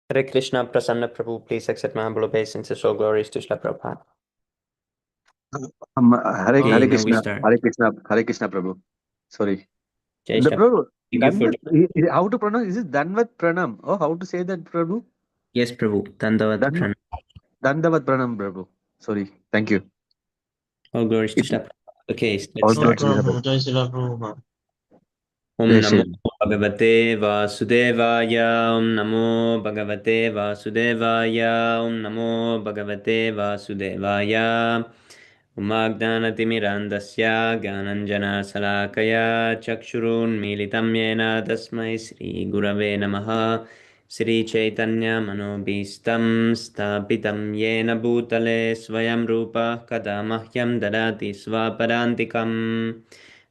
Hare Krishna, Prasanna Prabhu, please accept my humble obeisances. All glories to Srila Prabhupada. Hare Okay, now we Krishna, start. Hare Krishna, Prabhu. Sorry. Jai The Shri. Prabhu, Thank you for how to pronounce? Is it Danvat Pranam? Oh, how to say that, Prabhu? yes, Prabhu. Dandavat Dan, Pranam. Dandavat Pranam, Prabhu. Sorry. Thank you. All glories to It, Srila Prabhupada. Okay, let's all No start. good to problem. Jai Shri Prabhupada. Om Jai Namo Shri. Bhagavate Vasudevaya. Om Namo Bhagavate Vasudevaya. Om Namo Bhagavate Vasudevaya. Umagdanatimirandasya Gyananjana Salakaya Chakshurun Militam Yena Tasmai Sri Gurave Namaha Sri Chaitanya Manobhistam Stapitam Yena Bhutale Swayam Rupa Kada Mahyam Dadati Svapadantikam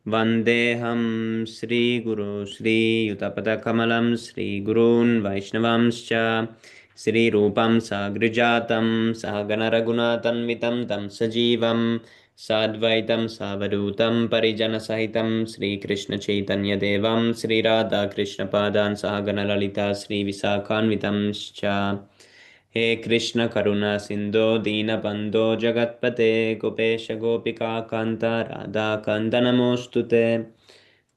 Vandeham Sri Guru Sri Yutapadakamalam Sri Gurun Vaishnavamscha Sri Rupam Sagrijatam Sahagana Raghunatanvitam Tam Sajivam Sadvaitam Savadutam Parijana Sahitam Sri Krishna Chaitanya Devam Sri Radha Krishna Padan Sahagana Lalita Sri Visakhanvitam Scha He Krishna Karuna Sindho Dina Bando Jagatpate Gopesha Gopika Kanta Radha Kanta Namostute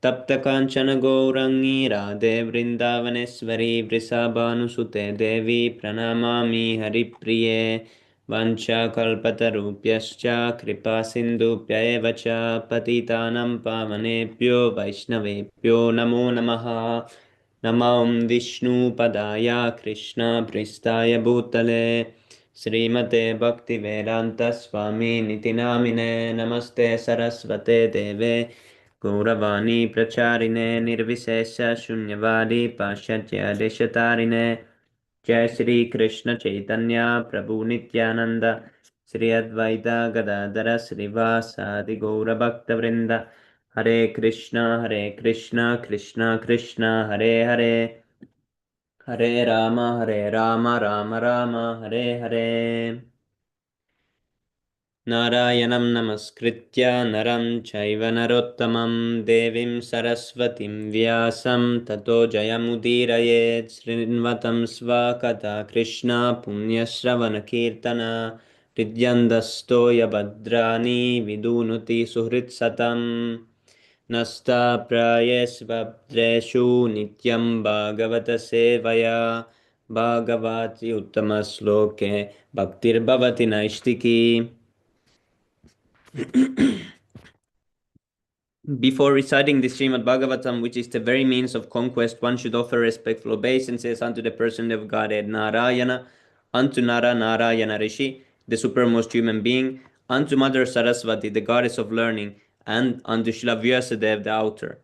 Tapta Kanchana Gourangi Radhe Vrindavaneshwari Vrisabhanusute Devi Pranamami Haripriye Vancha Kalpatarupyascha Kripa Sindhupya Eva cha Patitanam Pavanebhyo Vaishnavebhyo Namo Namaha Namam Vishnu Padaya Krishna Pristaya Bhutale Srimate Bhakti Vedanta Swami Nitinamine Namaste Sarasvate Deve Gauravani Pracharine Nirvisesha Shunyavadi Pashatya Deshatarine Jai Shri Krishna Chaitanya Prabhu Nityananda Sri Advaita Gadadara Srivasadi Gaura Bhakta Vrinda Hare Krishna Krishna Krishna Hare Hare Hare Rama Rama Rama Hare Hare Narayanam Namaskritya Naram Chaiva Narottamam Devim Saraswatim Vyasam Tato Jayamudiraye Srinvatam Svakata Krishna Punyashravana Kirtana Ridyandastoya Badrani Vidunuti Suhrit Satam Nasta Prayesvabdreshu Nityam Bhagavata Sevaya Bhagavati Uttamasloke Bhaktir Bhavati Naishtiki. Before reciting the Śrīmad-Bhāgavatam, which is the very means of conquest, one should offer respectful obeisances unto the person of Godhead Narayana, unto Narayana Rishi, the supermost human being, unto Mother Saraswati, the goddess of learning, and unto Śrīla Vyasadeva, the author.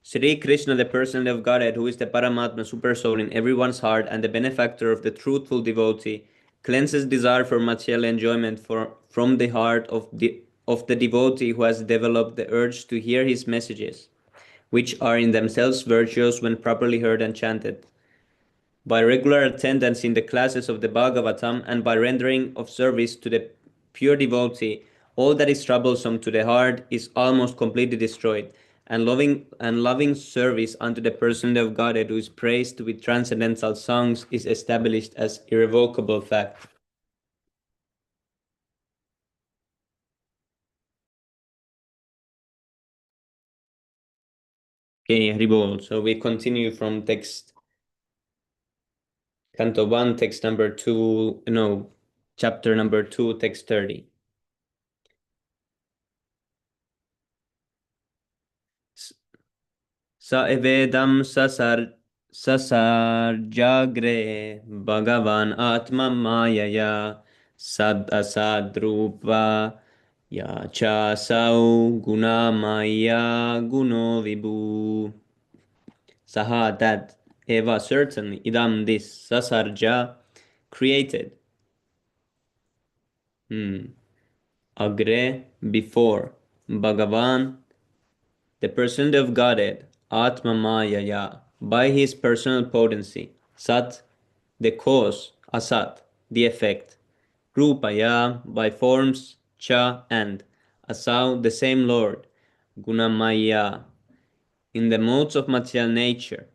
Sri Krishna, the person of Godhead, who is the Paramatma super soul in everyone's heart and the benefactor of the truthful devotee, cleanses desire for material enjoyment from the heart of the devotee who has developed the urge to hear his messages, which are in themselves virtuous when properly heard and chanted. By regular attendance in the classes of the Bhagavatam and by rendering of service to the pure devotee, all that is troublesome to the heart is almost completely destroyed, and loving service unto the person of Godhead who is praised with transcendental songs is established as irrevocable fact. Okay, Haribol. So we continue from text Canto 1, text number 2, no, chapter number 2, text 30. Sa evedam sasarjagre Bhagavan Atma Mayaya Sad Asadrupa Yacha Sau Gunamaya Guno Vibhu. Saha, that Eva, certainly, idam, this, sasarja, created. Agre, before. Bhagavan, the person of Godhead, Atma Mayaya, by his personal potency. Sat, the cause. Asat, the effect. Rupaya, by forms. Cha, and. Asau, the same Lord. Gunamaya, in the modes of material nature.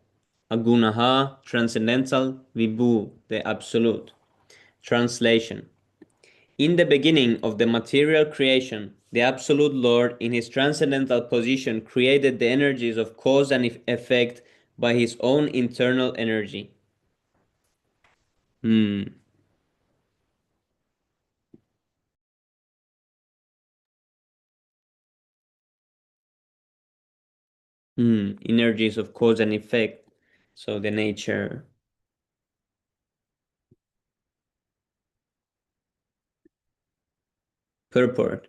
Agunaha, transcendental, Vibhu, the absolute. Translation. In the beginning of the material creation, the absolute Lord, in his transcendental position, created the energies of cause and effect by his own internal energy. Energies of cause and effect. So the nature. Purport.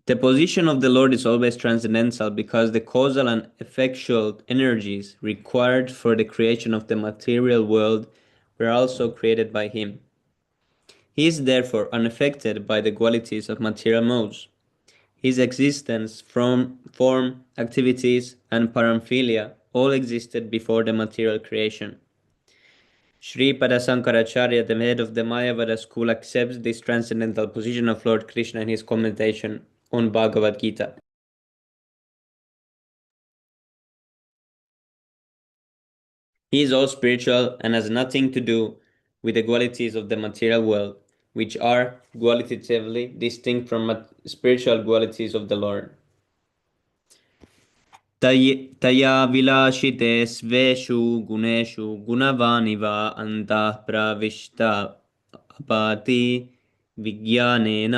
The position of the Lord is always transcendental because the causal and effectual energies required for the creation of the material world were also created by him. He is therefore unaffected by the qualities of material modes. His existence, form, activities, and paraphilia all existed before the material creation. Sri Sankaracharya, the head of the Mayavada school, accepts this transcendental position of Lord Krishna in his commentation on Bhagavad Gita. He is all spiritual and has nothing to do with the qualities of the material world, which are qualitatively distinct from spiritual qualities of the Lord. तया विलासिते स्वेषु गुणेषु गुणवानिव अन्तः प्रविष्ट अपति विज्ञानेन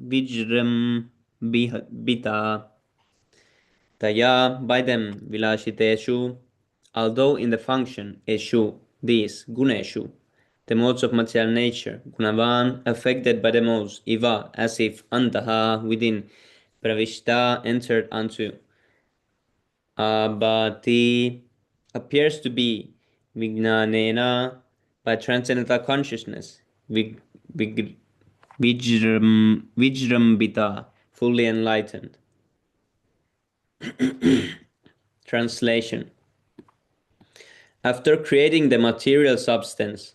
विजृम्भिता. Taya, by them, vilashiteshu, although in the function, eshu, these, guneshu, the modes of material nature, gunavan, affected by the modes, iva, as if, antaha, within, pravishta, entered unto, abati, appears to be, vignanena, by transcendental consciousness, vijrambita, fully enlightened. Translation. After creating the material substance,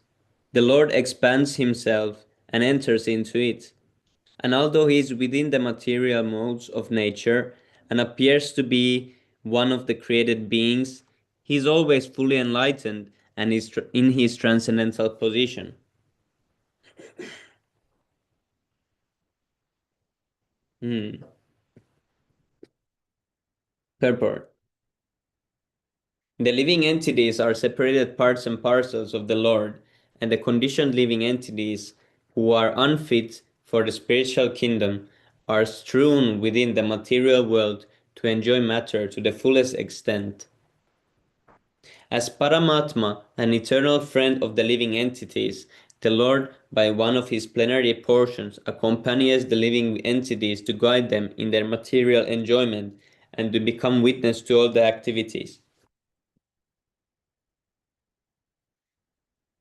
the Lord expands himself and enters into it. And although he is within the material modes of nature and appears to be one of the created beings, he is always fully enlightened and is in his transcendental position. Purport. The living entities are separated parts and parcels of the Lord, and the conditioned living entities who are unfit for the spiritual kingdom are strewn within the material world to enjoy matter to the fullest extent. As Paramatma, an eternal friend of the living entities, the Lord, by one of his plenary portions, accompanies the living entities to guide them in their material enjoyment and to become witness to all the activities.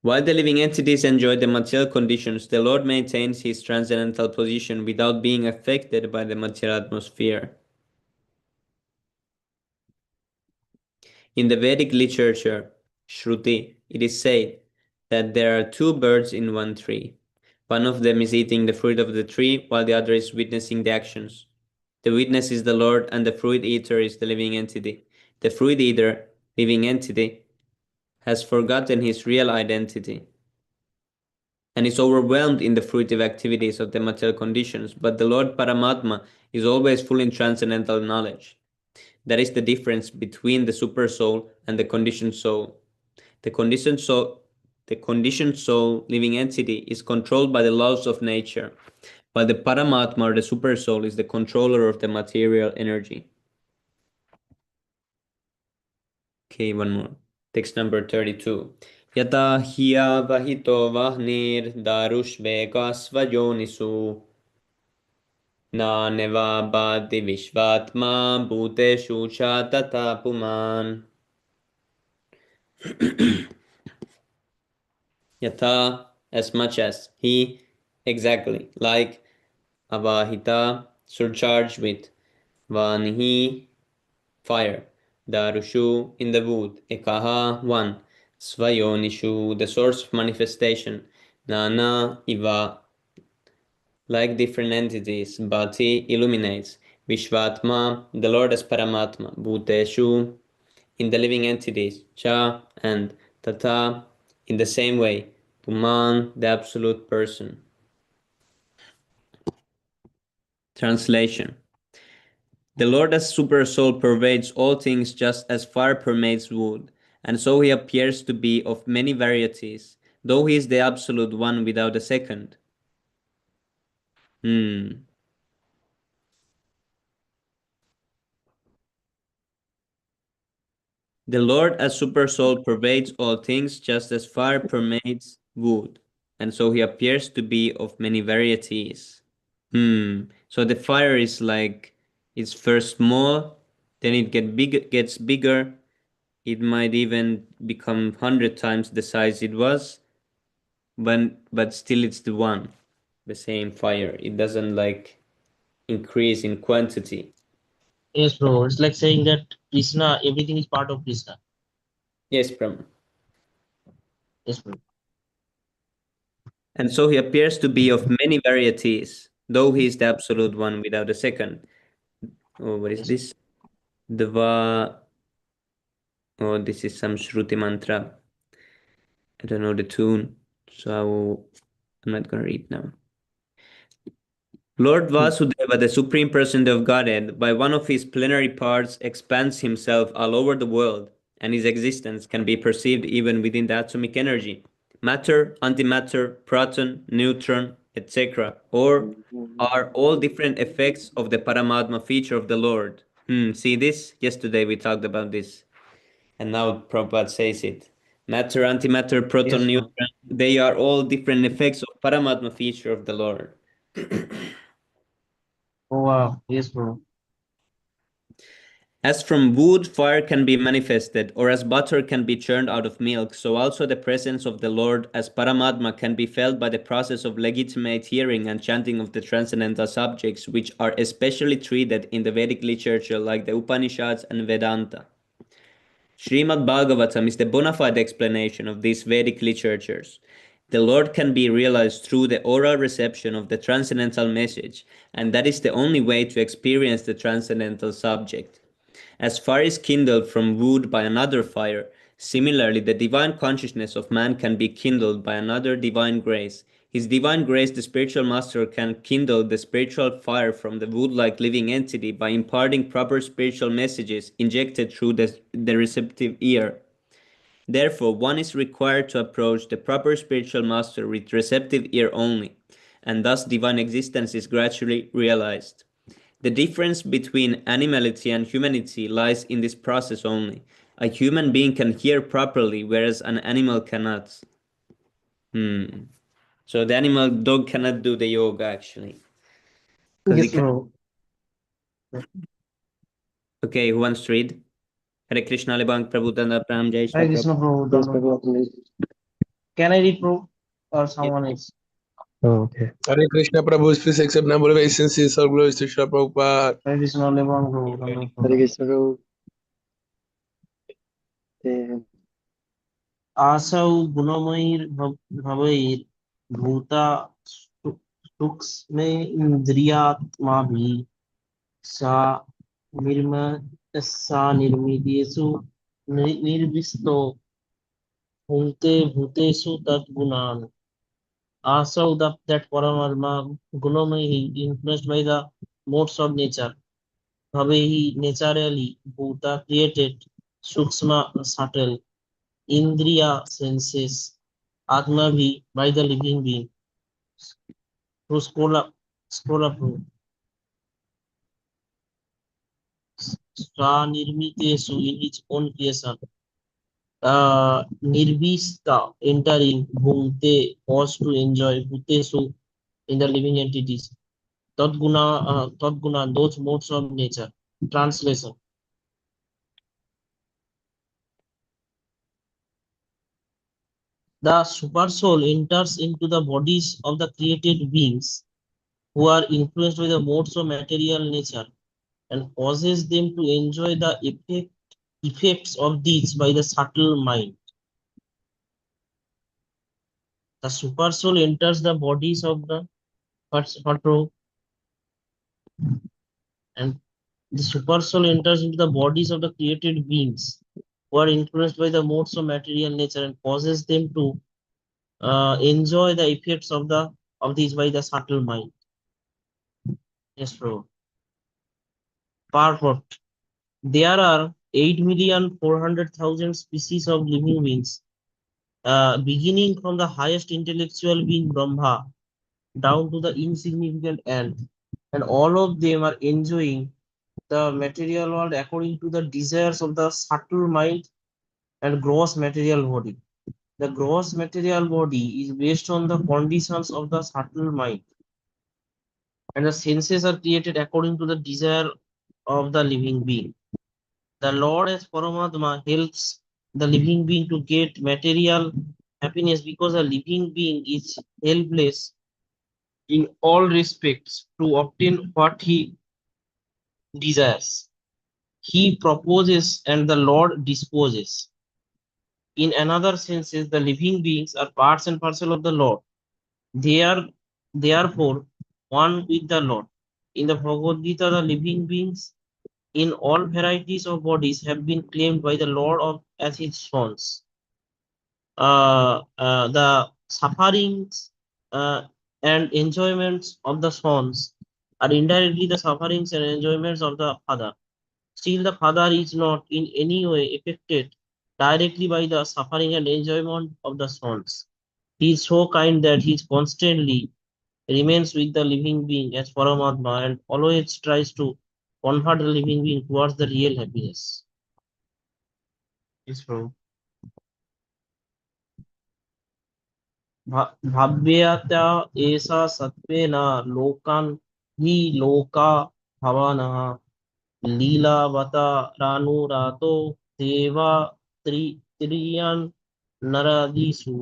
While the living entities enjoy the material conditions, the Lord maintains his transcendental position without being affected by the material atmosphere. In the Vedic literature, Shruti, it is said that there are two birds in one tree. One of them is eating the fruit of the tree, while the other is witnessing the actions. The witness is the Lord, and the fruit eater is the living entity. The fruit eater, living entity, has forgotten his real identity and is overwhelmed in the fruitive activities of the material conditions, but the Lord Paramatma is always full in transcendental knowledge. That is the difference between the super soul and the conditioned soul. The conditioned soul, living entity, is controlled by the laws of nature, while the Paramatma or the super soul is the controller of the material energy. Okay, one more. Text number 32. Yata hiya vahito vahnir darushveka svajonisu na neva bhati vishvatma bhuteshu cha tata puman. Yata, as much as, he, exactly, like, avahita, surcharged with, vanhi, fire, darushu, in the wood, ekaha, one, svayonishu, the source of manifestation, nana, iva, like different entities, bhati, illuminates, vishvatma, the Lord as Paramatma, bhuteshu, in the living entities, Cha and Tata, in the same way, Puman, the absolute person. Translation. The Lord as Super Soul pervades all things just as fire pervades wood, and so he appears to be of many varieties, though he is the absolute one without a second. The Lord as Super Soul pervades all things just as fire pervades wood, and so he appears to be of many varieties. So the fire is like it's first small, then it gets bigger. It might even become 100 times the size it was, but still it's the same fire. It doesn't like increase in quantity. Yes, bro. It's like saying that Krishna, everything is part of Krishna. Yes, Brahma. Yes, bro. And so he appears to be of many varieties, though he is the absolute one without a second. Oh, what is Yes. this? Dva. Oh, this is some Shruti mantra. I don't know the tune, so I'm not gonna read now. Lord Vasudeva, the Supreme Personality of Godhead, by one of his plenary parts expands himself all over the world, and his existence can be perceived even within the atomic energy. Matter, antimatter, proton, neutron, etc., or are all different effects of the Paramatma feature of the Lord. See this? Yesterday we talked about this, and now Prabhupada says it. Matter, antimatter, proton, Yes, bro. neutron, they are all different effects of Paramatma feature of the Lord. Oh, wow. Yes, bro. As from wood fire can be manifested, or as butter can be churned out of milk, so also the presence of the Lord as Paramatma can be felt by the process of legitimate hearing and chanting of the transcendental subjects, which are especially treated in the Vedic literature like the Upanishads and Vedanta. Śrīmad-Bhāgavatam is the bona fide explanation of these Vedic literatures. The Lord can be realized through the oral reception of the transcendental message, and that is the only way to experience the transcendental subject. As fire is kindled from wood by another fire, similarly the divine consciousness of man can be kindled by another divine grace. His divine grace, the spiritual master, can kindle the spiritual fire from the wood-like living entity by imparting proper spiritual messages injected through the receptive ear. Therefore, one is required to approach the proper spiritual master with receptive ear only, and thus divine existence is gradually realized. The difference between animality and humanity lies in this process only. A human being can hear properly, whereas an animal cannot. So the animal dog cannot do the yoga actually. Yes, bro. Okay, who wants to read? Hare Krishna Libang Prabhupada Pram Jai Hare Shri Krishna, bro. Can I read, bro? Or someone else? Oh, okay. Hare Krishna Prabhu, please accept number obeisances. All glories to Srila Prabhupada. Hare Krishna, Lebang, bro. Hare Krishna, Prabhu. आसौ गुणमयैर्भवैर् भूता सूक्ष्मेन्द्रियात्माभिः सा निर्मितेषु निर्विस्तो भुङ्क्ते भूतेषु तद्गुणान्. Also, that Paramatma Gunamohi influenced by the modes of nature. Bhavehi naturally Bhuta created Sukshma subtle Indriya senses Atmavi by the living being. To scroll up Swanirmiteshu in its own creation. Nirvista entering Bhungte was to enjoy Bhutesu in the living entities. Tadguna, those modes of nature. Translation. The super soul enters into the bodies of the created beings who are influenced by the modes of material nature and causes them to enjoy the effects of these by the subtle mind. The super soul enters the bodies of the and the super soul enters into the bodies of the created beings who are influenced by the modes of material nature and causes them to enjoy the effects of these by the subtle mind. Yes, bro. Purport. There are 8,400,000 species of living beings, beginning from the highest intellectual being Brahma down to the insignificant ant, and all of them are enjoying the material world according to the desires of the subtle mind and gross material body. The gross material body is based on the conditions of the subtle mind, and the senses are created according to the desire of the living being. The Lord as Paramatma helps the living being to get material happiness because a living being is helpless in all respects to obtain what he desires. He proposes and the Lord disposes. In another sense, the living beings are parts and parcel of the Lord. They are therefore one with the Lord. In the Bhagavad Gita, the living beings in all varieties of bodies have been claimed by the Lord of as his sons. The sufferings and enjoyments of the sons are indirectly the sufferings and enjoyments of the father. Still, the father is not in any way affected directly by the suffering and enjoyment of the sons. He is so kind that he constantly remains with the living being as Paramatma and always tries to convert the living being towards the real happiness. Yes, bro. भाव्यता एषा सत्त्वेन लोकान् हि लोका भवनः लीलावतारानुरातो देवा त्रियान् नरादिषु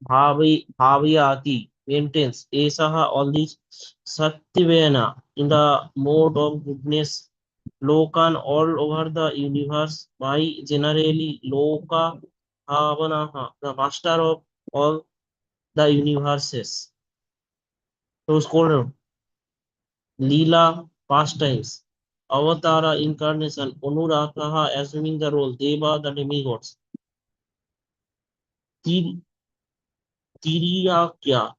भावयाति maintains esaha all these satyvena in the mode of goodness lokan all over the universe by generally loka bhavanaha the master of all the universes. So scholar Leela pastimes avatara incarnation anurakaha assuming the role deva the demigods Tiriyakya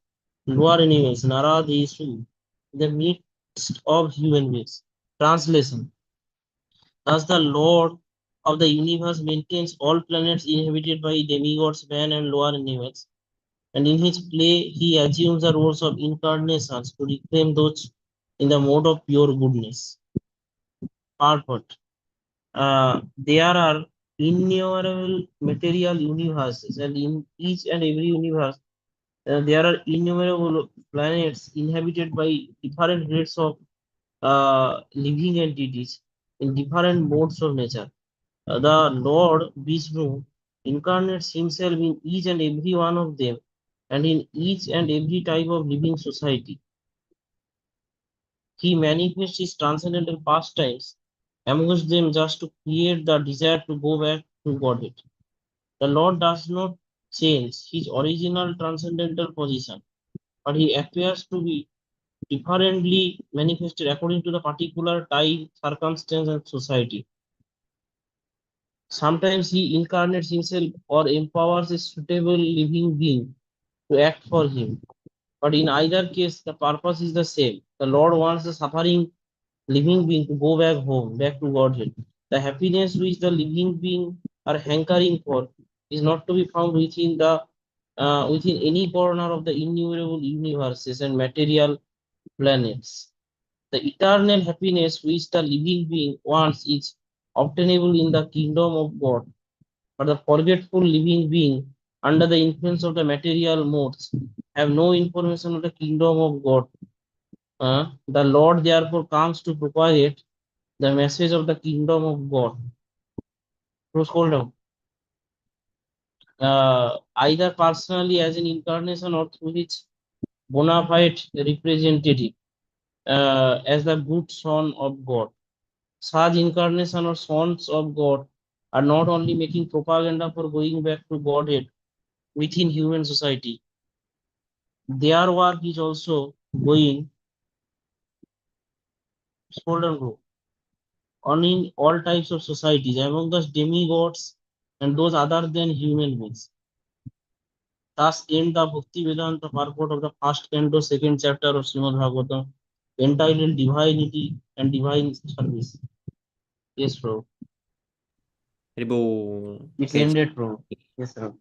lower animals Naradesu in the midst of human beings. Translation. Thus the Lord of the universe maintains all planets inhabited by demigods, man and lower animals, and in his play he assumes the roles of incarnations to reclaim those in the mode of pure goodness. Purport. There are innumerable material universes, and in each and every universe there are innumerable planets inhabited by different grades of living entities in different modes of nature. The Lord Vishnu incarnates himself in each and every one of them and in each and every type of living society. He manifests his transcendental pastimes amongst them just to create the desire to go back to Godhead. The Lord does not change his original transcendental position, but he appears to be differently manifested according to the particular time, circumstance, and society. Sometimes he incarnates himself or empowers a suitable living being to act for him. But in either case, the purpose is the same. The Lord wants the suffering living being to go back home, back to Godhead. The happiness which the living being are hankering for is not to be found within any corner of the innumerable universes and material planets. The eternal happiness which the living being wants is obtainable in the kingdom of God, but the forgetful living being under the influence of the material modes have no information of the kingdom of God. The Lord therefore comes to propagate the message of the kingdom of God. Scroll down. Either personally as an incarnation or through his bona fide representative as the good son of God. Such incarnation or sons of God are not only making propaganda for going back to Godhead within human society, their work is also going. Scroll down, bro. on in all types of societies, among the demigods and those other than human beings. Thus end the Bhakti Vedanta purport of the first canto, second chapter of Śrīmad-Bhāgavatam, entitled Divinity and Divine Service. Yes, bro. Ribu. It's Okay. ended, bro. Yes, bro.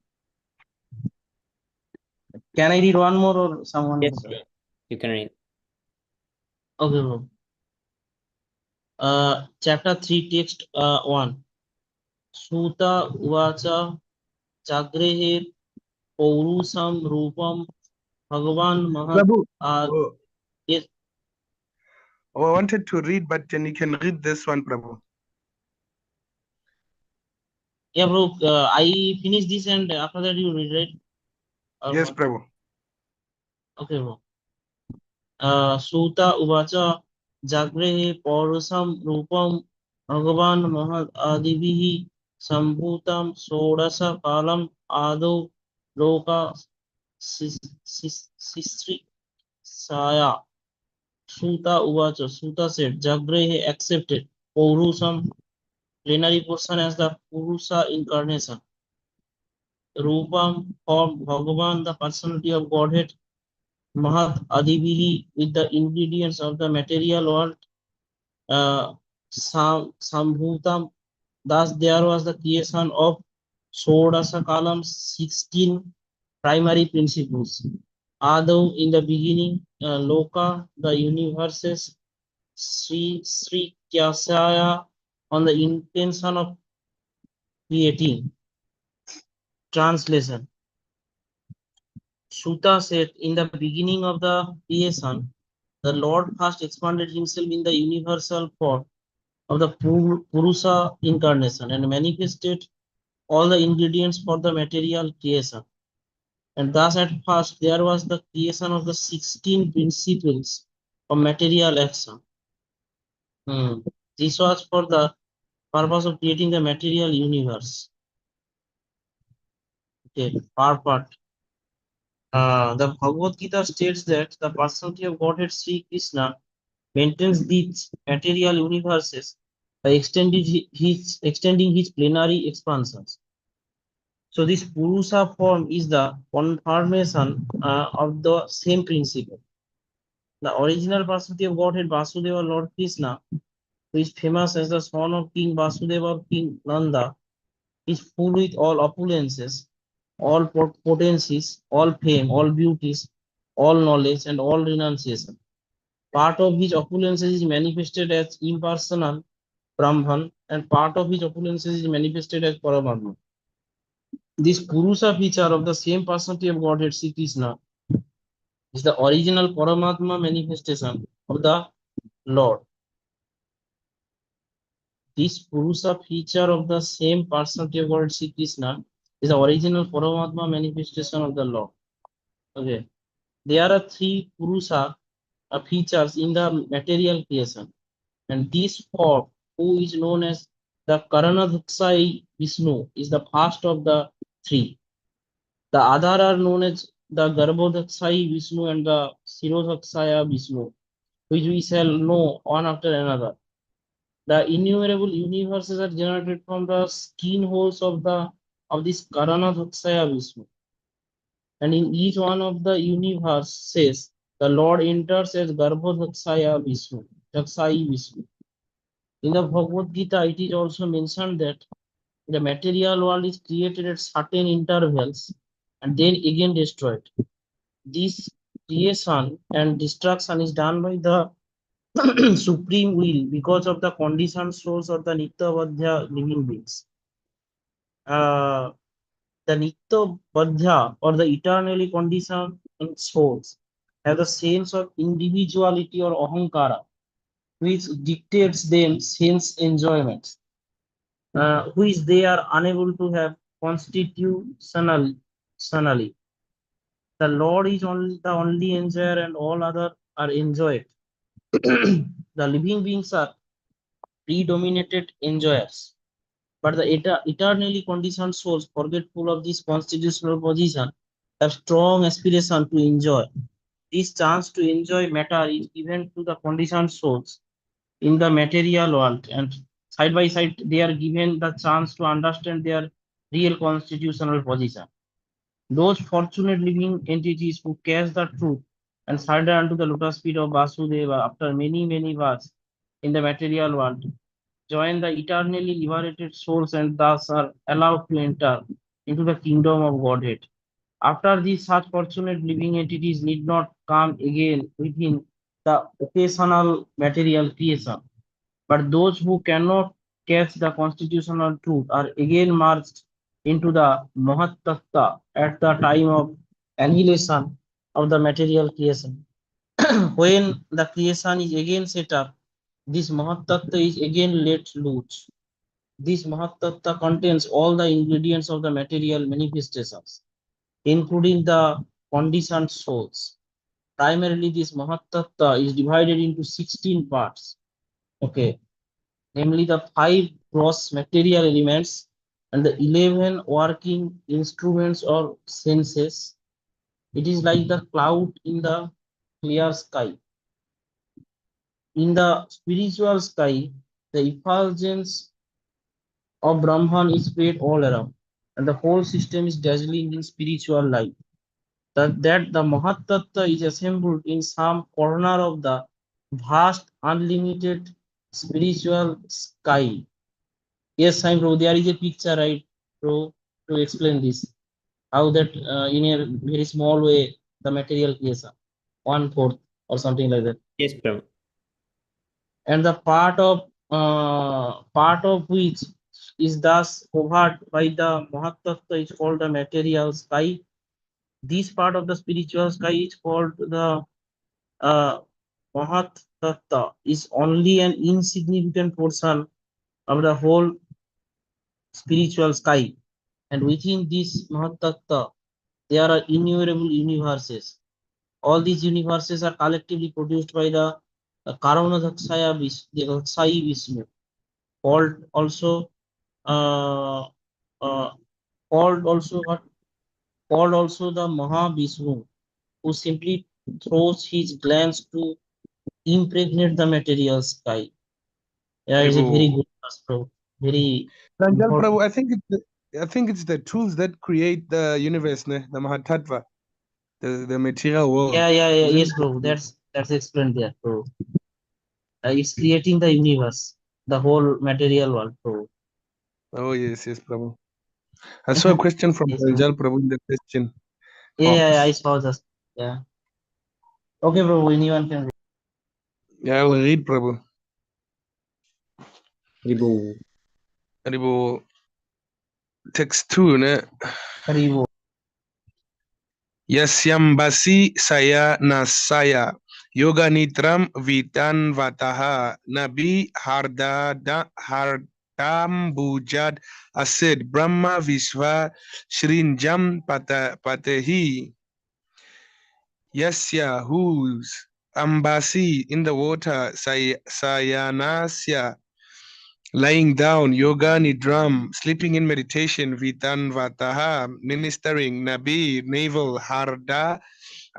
Can I read one more or someone Yes, else? bro. You can read. Okay, bro. Chapter 3, text 1. Suta Uvacha Jagrehe Paurusam Rupam Bhagavan Mahat. Prabhu, Yes, I wanted to read, but then you can read this one, Prabhu. yeah, bro. I finish this and after that you read it. Yes, Prabhu. Okay, bro. Suta Uvacha Jagrehe Paurusam Rupam Bhagavan Mahat Adivihi Sambhutam Sodasa Kalam Ado Loka Sistri Saya. Suta Uvacha. Suta said, Jagrehe accepted Paurusam plenary portion as the Purusa incarnation. Rupam form Bhagavan, the personality of Godhead. Mahat Adivihi with the ingredients of the material world. Sambhutam. Thus there was the creation of Sodasa Kalam, 16 primary principles. Adav in the beginning, Loka, the universes, Sri Kyasaya on the intention of creating. Translation. Suta said, in the beginning of the creation, the Lord first expanded himself in the universal form of the Purusa incarnation and manifested all the ingredients for the material creation. And thus at first there was the creation of the 16 principles of material action. This was for the purpose of creating the material universe. Okay, part. The Bhagavad Gita states that the personality of Godhead Sri Krishna maintains these material universes by extending his plenary expansions. So this Purusa form is the confirmation of the same principle. The original personality of Godhead Vasudeva Lord Krishna, who is famous as the son of King Vasudeva of King Nanda, is full with all opulences, all potencies, all fame, all beauties, all knowledge, and all renunciation. Part of his opulences is manifested as impersonal Brahman, and part of his opulences is manifested as Paramatma. This Purusa feature of the same personality of Godhead, Sri Krishna, is the original Paramatma manifestation of the Lord. This Purusa feature of the same personality of Godhead, Sri Krishna, is the original Paramatma manifestation of the Lord. Okay. There are three Purusa features in the material creation. And this form, who is known as the Karanadhaksai Vishnu, is the first of the three. The other are known as the Garbhodhaksai Vishnu and the Sirodhaksaya Vishnu, which we shall know one after another. The innumerable universes are generated from the skin holes of this Karanadhaksaya Vishnu. And in each one of the universes, the Lord enters as Garbhodhaksaya Vishnu, Daksai Vishnu. In the Bhagavad Gita, it is also mentioned that the material world is created at certain intervals and then again destroyed. This creation and destruction is done by the supreme will because of the conditioned souls of the Nitya living beings. The Nitya or the eternally conditioned souls have the sense of individuality or ahankara, which dictates them sense enjoyment, which they are unable to have constitutionally. The Lord is only the only enjoyer and all other are enjoyed. The living beings are predominated enjoyers, but the eternally conditioned souls, forgetful of this constitutional position, have strong aspiration to enjoy. This chance to enjoy matter is given to the conditioned souls in the material world, and side by side, they are given the chance to understand their real constitutional position. Those fortunate living entities who catch the truth and surrender unto the lotus feet of Vasudeva after many, many births in the material world, join the eternally liberated souls and thus are allowed to enter into the kingdom of Godhead. After this, such fortunate living entities need not come again within the occasional material creation, but those who cannot catch the constitutional truth are again merged into the Mahat Tattva at the time of annihilation of the material creation. When the creation is again set up, this Mahat Tattva is again let loose. This Mahat Tattva contains all the ingredients of the material manifestations, including the conditioned souls. Primarily, this Mahat Tattva is divided into 16 parts. Okay, namely the 5 gross material elements and the 11 working instruments or senses. It is like the cloud in the clear sky. In the spiritual sky, the effulgence of Brahman is spread all around, and the whole system is dazzling in spiritual light. That the Mahat Tattva is assembled in some corner of the vast, unlimited spiritual sky. Yes, Sai bro, there is a picture, right, bro, to explain this. How that in a very small way the material creation, 1/4 or something like that. Yes, Prabhu. And the part of which is thus covered by the Mahat Tattva is called the material sky. This part of the spiritual sky is called the Mahat Tattva, is only an insignificant portion of the whole spiritual sky. And within this Mahat Tattva, there are innumerable universes. All these universes are collectively produced by the Karanadakshaya Vishnu, called also uh, uh, called also the Mahavishnu, who simply throws his glance to impregnate the material sky. Yeah, it's a very Prabhu. good verse, bro. Very Pranjal important. Prabhu, I think it's the tools that create the universe, ne? The Mahatattva, the material world. Yeah, Isn't yes, it? bro. That's explained there, bro. It's creating the universe, the whole material world, bro. Oh yes, Prabhu. I saw a question from Yes, bro. Pranjal Prabhu in the question Yeah, I box. saw just. Yeah. Okay, bro. Anyone can. Yeah, I will read Prabhu. Ribu. Prabhu, text 2, ne? Haribo. Yasyambasi saya nasaya yoga nitram vitan vataha nabi hardambujad asid brahma vishva shrinjam patehi yasya whose ambasi in the water sayanasya lying down, yoga nidram, sleeping in meditation, vitanvataha, ministering, nabi, navel, harda,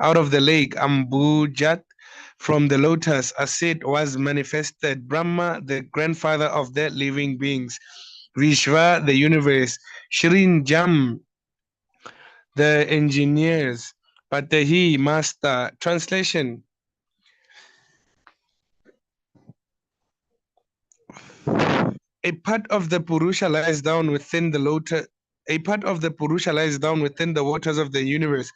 out of the lake, ambujat, from the lotus, asit was manifested, Brahma, the grandfather of the living beings, Vishva, the universe, Shrinjam, the engineers, Patehi, master. Translation. A part of the Purusha lies down within the lotus. A part of the Purusha lies down within the waters of the universe,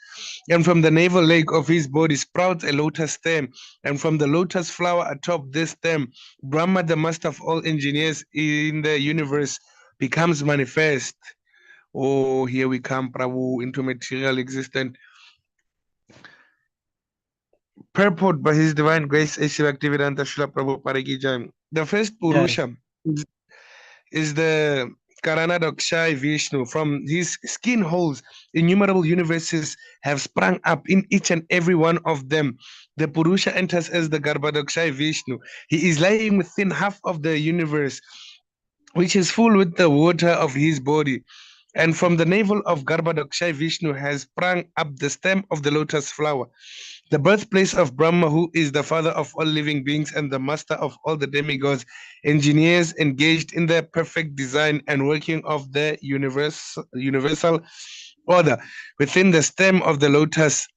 and from the navel lake of his body sprouts a lotus stem, and from the lotus flower atop this stem, Brahma, the master of all engineers in the universe, becomes manifest. Oh, here we come, Prabhu, into material existence. Purport by His Divine Grace, A.C. Bhaktivedanta Srila Prabhupada Ki Jai. The first Purusha is the Karanadakshai Vishnu. From his skin holes, innumerable universes have sprung up in each and every one of them. The Purusha enters as the Garbhodakshai Vishnu. He is lying within half of the universe, which is full with the water of his body. And from the navel of Garbhodakshai, Vishnu has sprung up the stem of the lotus flower, the birthplace of Brahma, who is the father of all living beings and the master of all the demigods, engineers engaged in the perfect design and working of the universal order. Within the stem of the lotus,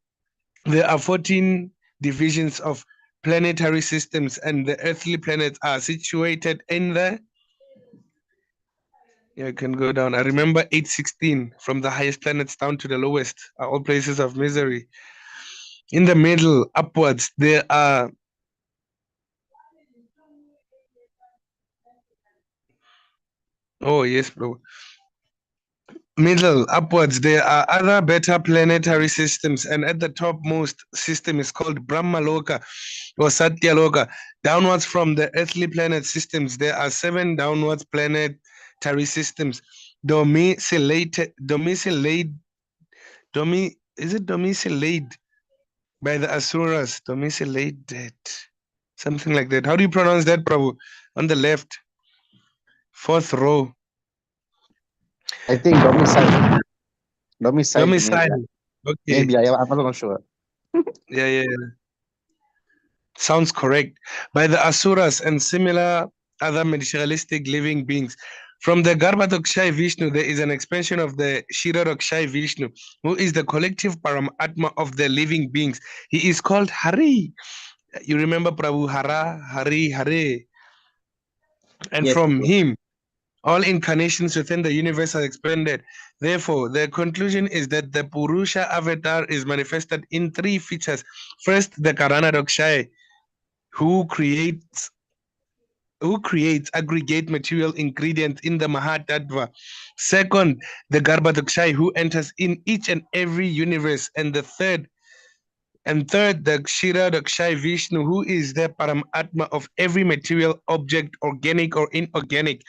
there are 14 divisions of planetary systems, and the earthly planets are situated in the. Yeah, I can go down. I remember 816, from the highest planets down to the lowest are all places of misery. In the middle, upwards, there are yes, bro. Middle, upwards, there are other better planetary systems, and at the topmost system is called Brahmaloka or Satyaloka. Downwards from the earthly planet systems, there are 7 downwards planetary systems. Domiciled by the Asuras, domiciliated, something like that. How do you pronounce that, Prabhu? On the left, 4th row. I think domicile. Domicile. Domicile. Okay. Maybe. I'm not sure. Yeah. Sounds correct. By the Asuras and similar other materialistic living beings. From the Garbhodakshai Vishnu, there is an expansion of the Shiradakshay Vishnu, who is the collective Paramatma of the living beings. He is called Hari. You remember Prabhu, Hara, Hari, Hare. And Yes, from Prabhu. him, all incarnations within the universe are expanded. Therefore, the conclusion is that the Purusha avatar is manifested in 3 features. First, the Karana Dakshai, who creates aggregate material ingredients in the Mahatattva. Second, the Garbhodakshai, who enters in each and every universe. And third, the Kshira Vishnu, who is the Paramatma of every material object, organic or inorganic.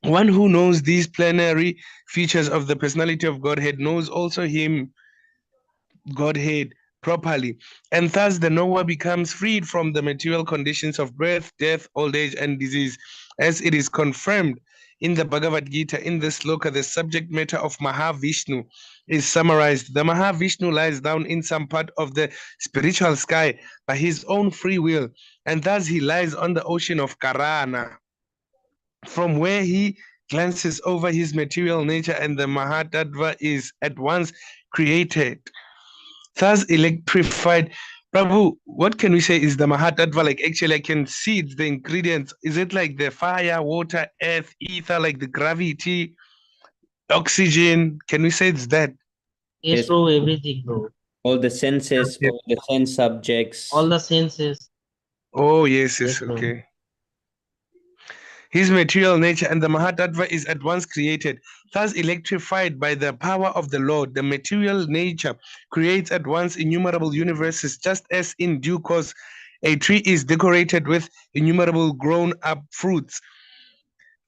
One who knows these plenary features of the personality of Godhead knows also him, Godhead, properly. And thus the knower becomes freed from the material conditions of birth, death, old age, and disease. As it is confirmed in the Bhagavad Gita, in this sloka, the subject matter of Mahavishnu is summarized. The Mahavishnu lies down in some part of the spiritual sky by his own free will, and thus he lies on the ocean of Karana, from where he glances over his material nature, and the Mahatattva is at once created. Thus electrified. Prabhu, what can we say is the Mahatattva? Like, actually, I can see it's the ingredients. Is it like the fire, water, earth, ether, like the gravity, oxygen? Can we say it's that? Yes, Yes. bro, everything, bro. All the senses, Okay. all the sense subjects. All the senses. Oh, yes, Yes, bro. okay. His material nature and the Mahatattva is at once created. Thus electrified by the power of the Lord, the material nature creates at once innumerable universes, just as in due course a tree is decorated with innumerable grown-up fruits.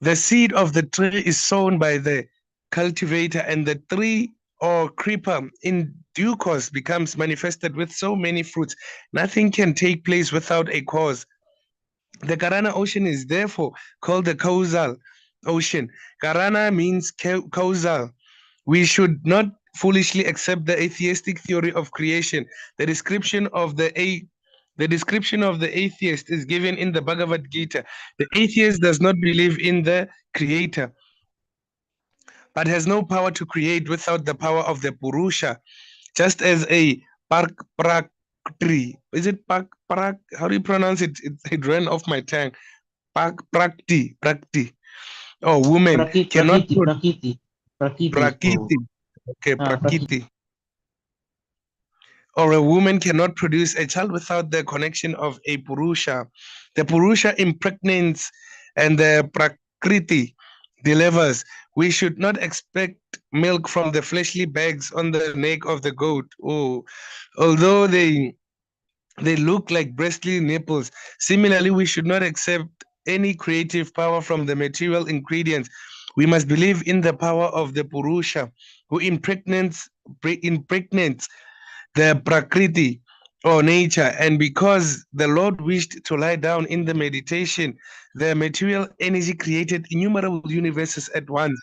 The seed of the tree is sown by the cultivator, and the tree or creeper in due course becomes manifested with so many fruits. Nothing can take place without a cause. The Karana ocean is therefore called the causal ocean. Karana means causal. We should not foolishly accept the atheistic theory of creation. The description of the atheist is given in the Bhagavad Gita. The atheist does not believe in the creator, but has no power to create without the power of the Purusha. Just as a is it how do you pronounce it? It ran off my tongue. Prakti. Oh, woman cannot put Prakriti. Prakriti. Okay, Prakriti. Prakriti. Or a woman cannot produce a child without the connection of a Purusha. The Purusha impregnates and the Prakriti delivers. We should not expect milk from the fleshly bags on the neck of the goat. Oh, although they look like breastly nipples. Similarly, we should not accept any creative power from the material ingredients. We must believe in the power of the Purusha, who impregnates the Prakriti or nature. And because the Lord wished to lie down in the meditation, the material energy created innumerable universes at once.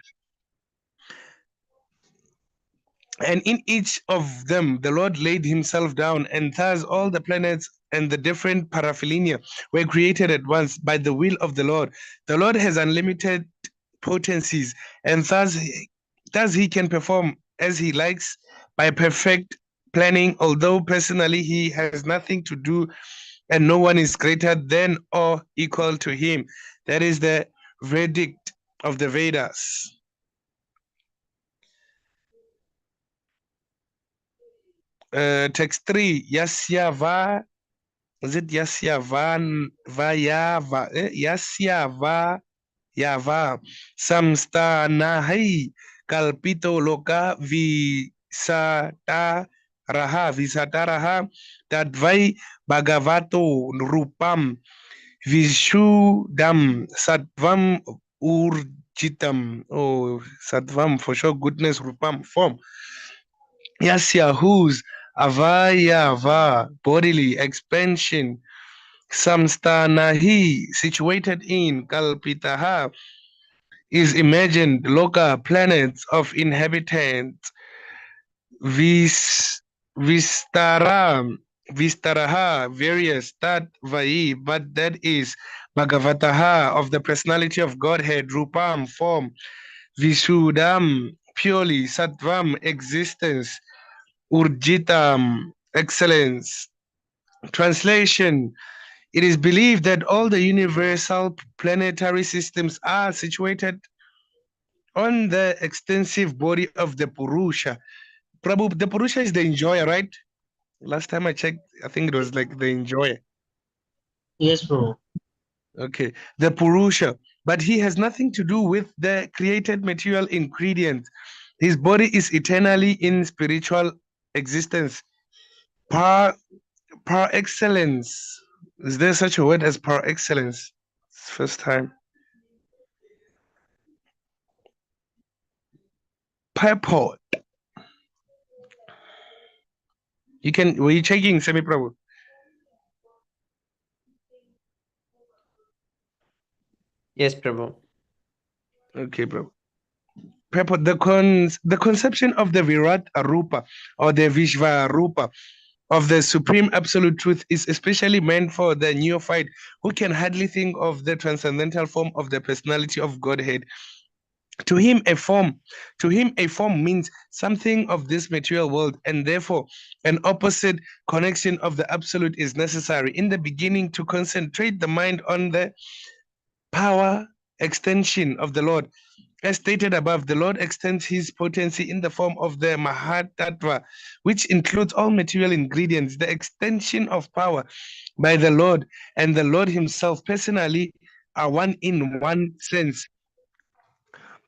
And in each of them, the Lord laid himself down, and thus all the planets and the different paraphernalia were created at once by the will of the Lord. The Lord has unlimited potencies, and thus he can perform as he likes by perfect planning, although personally he has nothing to do and no one is greater than or equal to him. That is the verdict of the Vedas. Text 3, Yasya va, is it Yasya van vayava? Yasya va yava samstanahi kalpito loka visata raha tadvai bhagavato rupam vishudam satvam urjitam. Oh, satvam for sure, goodness, rupam form. Yasya, whose avayava, bodily expansion, samstanahi, situated in kalpitaha, is imagined, loka, planets of inhabitants, vistara, vistaraha, various, tat vai, but that is bhagavataha, of the personality of Godhead, rupam, form, visudam, purely, sattvam, existence, urjitam, excellence. Translation: it is believed that all the universal planetary systems are situated on the extensive body of the Purusha. Prabhu, the Purusha is the enjoyer, right? Last time I checked, I think it was like the enjoyer. Yes, Prabhu. Okay, the Purusha. But he has nothing to do with the created material ingredient. His body is eternally in spiritual existence. Par excellence. Is there such a word as par excellence? It's first time. Purport. Were you checking, Semi Prabhu? Yes, Prabhu. Okay, bro. Purport, the conception of the Virat Arupa or the Vishva Arupa of the Supreme Absolute Truth is especially meant for the neophyte who can hardly think of the transcendental form of the personality of Godhead. To him, a form means something of this material world, and therefore an opposite connection of the absolute is necessary. In the beginning, to concentrate the mind on the power extension of the Lord. As stated above, the Lord extends his potency in the form of the Mahatattva, which includes all material ingredients. The extension of power by the Lord and the Lord himself personally are one in one sense.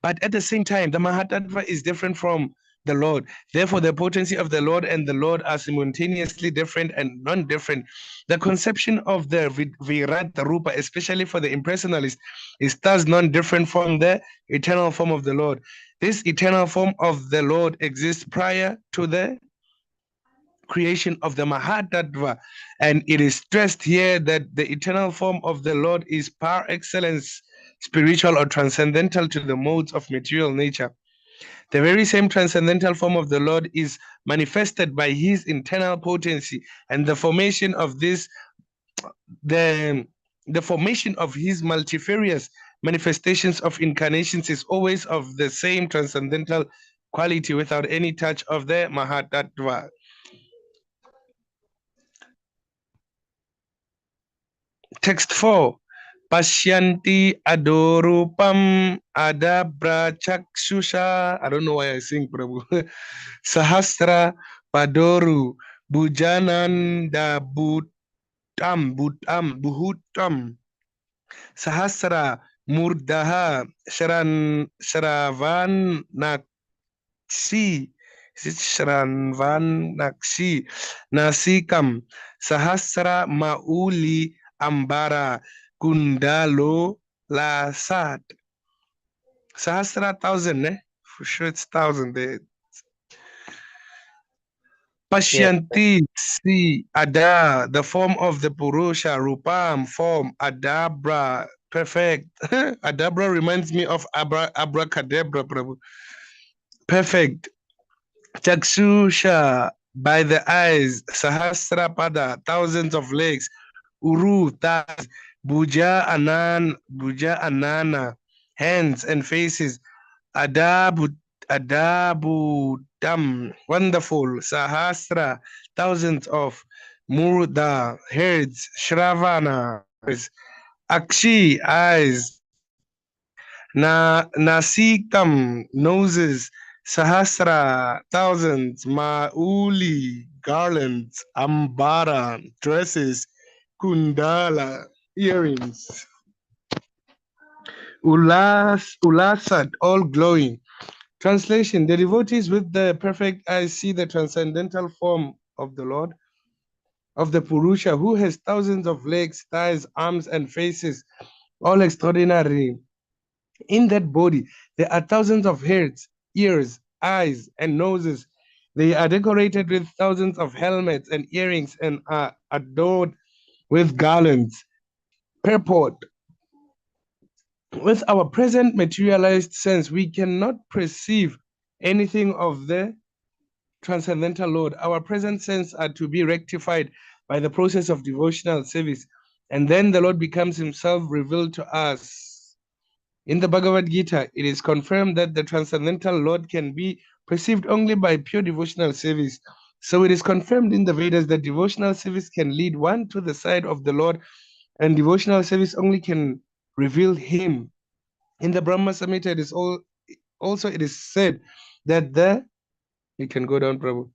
But at the same time, the Mahatattva is different from the Lord. Therefore, the potency of the Lord and the Lord are simultaneously different and non-different. The conception of the Virat Rupa, especially for the impersonalist, is thus non-different from the eternal form of the Lord. This eternal form of the Lord exists prior to the creation of the Mahatattva, and it is stressed here that the eternal form of the Lord is par excellence spiritual or transcendental to the modes of material nature. The very same transcendental form of the Lord is manifested by his internal potency, and the formation of this, the formation of his multifarious manifestations of incarnations is always of the same transcendental quality without any touch of the Mahatattva. Text 4. Pashyanti adorupam adabra chakshusha. I don't know why I sing, Prabhu. Sahasra padoru bujananda buhutam. Sahasra murdaha shravan naksi. Is it shravan naksi? Nasikam. Sahasra mauli ambara kundalo lasat. Sahasra, 1,000, eh? For sure it's 1,000 there. Pashyanti, see, Ada, the form of the Purusha, Rupam, form, Adabra, perfect. Adabra reminds me of abracadabra, Prabhu. Perfect. Chakshusha, by the eyes, Sahasrapada, thousands of legs, Uru, thighs, Bhuja Anana, hands and faces, Adabutam, wonderful, Sahasra, thousands of, Murda, heads, Shravana, ears, Akshi, eyes, Nasikam, noses, Sahasra, thousands, Mauli, garlands, Ambara, dresses, Kundala, earrings, Ulasat, all glowing. Translation: the devotees with the perfect eyes see the transcendental form of the Lord, of the Purusha, who has thousands of legs, thighs, arms, and faces, all extraordinary. In that body, there are thousands of heads, ears, eyes, and noses. They are decorated with thousands of helmets and earrings and are adorned with garlands. Purport: with our present materialized sense, we cannot perceive anything of the transcendental Lord. Our present sense are to be rectified by the process of devotional service, and then the Lord becomes himself revealed to us. In the Bhagavad Gita, it is confirmed that the transcendental Lord can be perceived only by pure devotional service. So it is confirmed in the Vedas that devotional service can lead one to the side of the Lord, and devotional service only can reveal him. In the Brahma Samhita, it is also it is said that you can go down, Prabhu.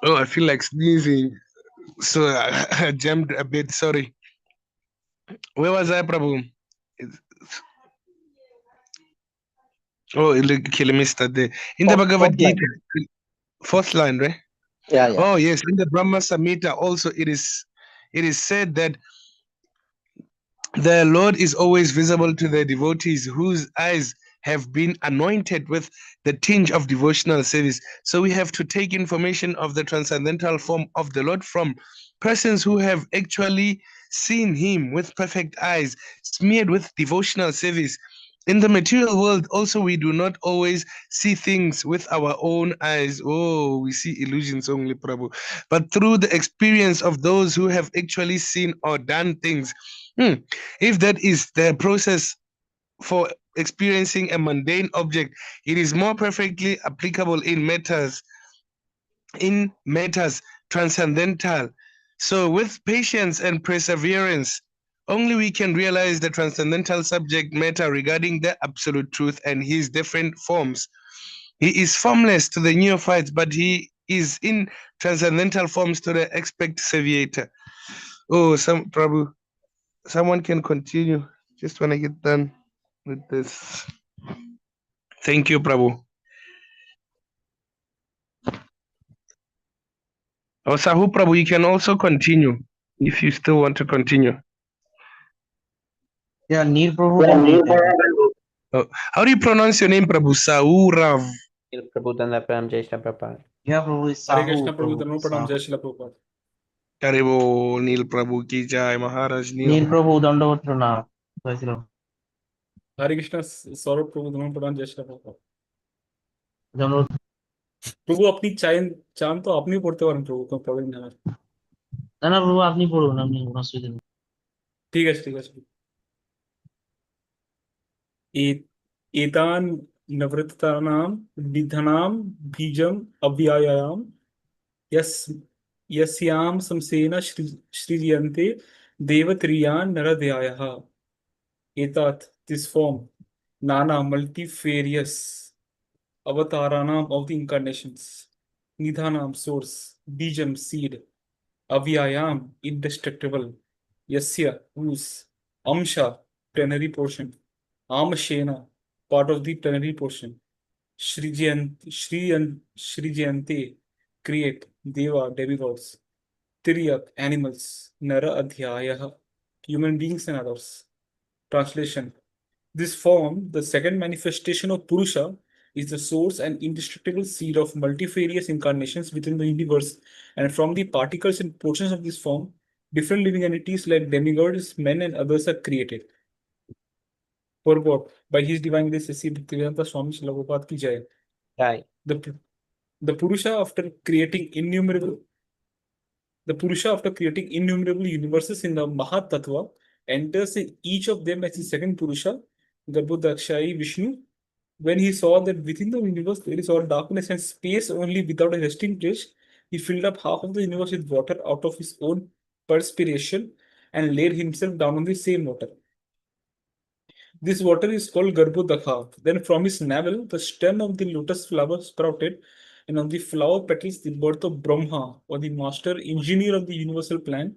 Oh, I feel like sneezing, so I jammed a bit. Sorry. Where was I, Prabhu? Oh, okay, missed that there. In the Bhagavad Gita, fourth line, right? Yeah. Oh, yes. In the Brahma Samhita, also it is said that the Lord is always visible to the devotees whose eyes have been anointed with the tinge of devotional service. So we have to take information of the transcendental form of the Lord from persons who have actually seen him with perfect eyes, smeared with devotional service. In the material world, also, we do not always see things with our own eyes. Oh, we see illusions only, Prabhu. But through the experience of those who have actually seen or done things. If that is the process for experiencing a mundane object, it is more perfectly applicable in matters transcendental. So with patience and perseverance, only we can realize the transcendental subject matter regarding the absolute truth and his different forms. He is formless to the neophytes, but he is in transcendental forms to the expert saviator. Oh, Prabhu, someone can continue. Just when I get done with this. Thank you, Prabhu. Oh, Sahu Prabhu, you can also continue if you still want to continue. Yeah, Neil Prabhu can do that. Oh, how do you pronounce your name, Prabhu? Saurav. Prabhu Danda Pram Jai Shri Prabhupada. Yeah, Prabhu is Hare Sahu. Krishna Prabhu, Prabhu, Dhanmo Pranam, Sahu. Jai Shri Prabhupada. Karibo, Neil Prabhu ki jai, Maharaj Neil. Neil Prabhu, Dandavat Pranam. Jai Shri Ram. Hare Krishna Saurabh Prabhu, Dhanmo Pranam, Jai Shri Prabhupada. Dandavat। প্রভু আপনি চান তো আপনিও পড়তে পারেন প্রভু, কোনো problem নেই আমার। না না প্রভু আপনি পড়ুন, আপনি কোনো অসুবিধা নেই। ঠিক আছে ঠিক আছে। एतान नवृत्तानां विद्धानां बीजम अव्यायाम यस्याम समसेन श्रीयन्ते देवत्रियान् नरदयायः। एतात, this form, nana multifarious avataranam of the incarnations, nidhanam source, bijam seed, avyayam indestructible, yasya whose, amsha plenary portion, amashena part of the plenary portion, Shrijante create, deva demigods, Tiryak animals, Nara Adhyayah human beings and others. Translation: this form, the second manifestation of Purusha, is the source and indestructible seed of multifarious incarnations within the universe, and from the particles and portions of this form, different living entities like demigods, men, and others are created. Purport. By his divine grace, Sri Bhaktivedanta Swami Srila Prabhupada ki jai. Right. The Purusha, after creating innumerable universes in the Mahat Tattva, enters in each of them as the second Purusha, Garbhodakshai Vishnu. When he saw that within the universe there is all darkness and space only without a resting place, he filled up half of the universe with water out of his own perspiration and laid himself down on the same water. This water is called Garbhodakha. Then from his navel, the stem of the lotus flower sprouted, and on the flower petals, the birth of Brahma, or the master engineer of the universal plan,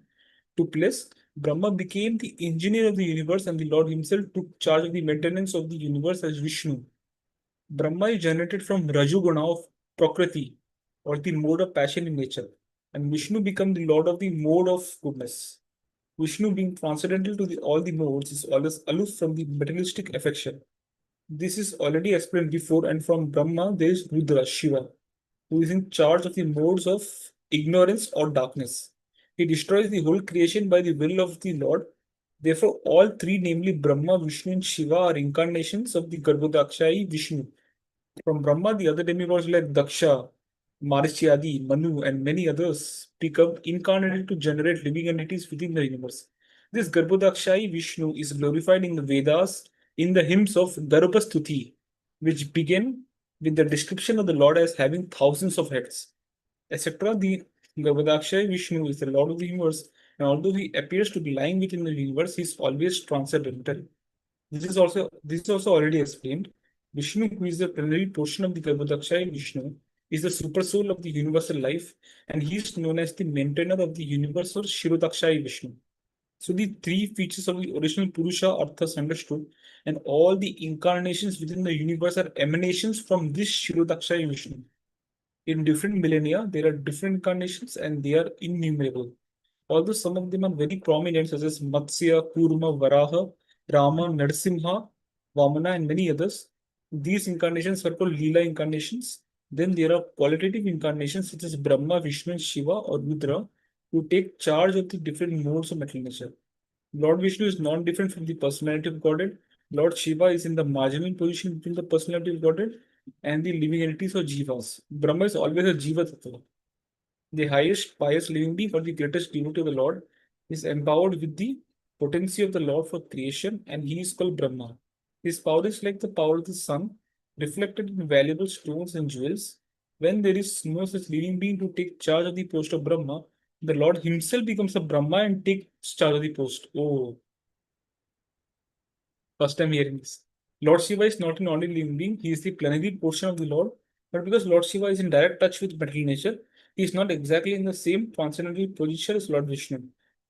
took place. Brahma became the engineer of the universe, and the Lord himself took charge of the maintenance of the universe as Vishnu. Brahma is generated from Rajuguna of Prakriti, or the mode of passion in nature, and Vishnu becomes the Lord of the mode of goodness. Vishnu, being transcendental to all the modes, is always aloof from the materialistic affection. This is already explained before, and from Brahma there is Rudra, Shiva, who is in charge of the modes of ignorance or darkness. He destroys the whole creation by the will of the Lord. Therefore, all three, namely Brahma, Vishnu, and Shiva, are incarnations of the Garbhodakshai Vishnu. From Brahma, the other demigods like Daksha, Marishyadi, Manu, and many others become incarnated to generate living entities within the universe. This Garbhodakshai Vishnu is glorified in the Vedas in the hymns of Garbhastuti, which begin with the description of the Lord as having thousands of heads, etc. The Garbhodakshai Vishnu is the Lord of the universe, and although he appears to be lying within the universe, he is always transcendental. This is also already explained. Vishnu, who is the plenary portion of the Garbhodakshai Vishnu, is the super soul of the universal life, and he is known as the maintainer of the universe or Śrīmad-Bhāgavatam Vishnu. So the three features of the original Purusha are thus understood, and all the incarnations within the universe are emanations from this Śrīmad-Bhāgavatam Vishnu. In different millennia, there are different incarnations, and they are innumerable. Although some of them are very prominent, such as Matsya, Kurma, Varaha, Rama, Narsimha, Vamana, and many others, these incarnations are called Leela incarnations. Then there are qualitative incarnations such as Brahma, Vishnu, and Shiva or Rudra, who take charge of the different modes of material nature. Lord Vishnu is non-different from the personality of Godhead. Lord Shiva is in the marginal position between the personality of Godhead and the living entities or jivas. Brahma is always a jiva tattva. The highest pious living being or the greatest devotee of the Lord is empowered with the potency of the Lord for creation, and he is called Brahma. His power is like the power of the sun, reflected in valuable stones and jewels. When there is no such living being to take charge of the post of Brahma, the Lord himself becomes a Brahma and takes charge of the post. Oh, first time hearing this. Lord Shiva is not an only living being, he is the plenary portion of the Lord. But because Lord Shiva is in direct touch with material nature, he is not exactly in the same transcendental position as Lord Vishnu.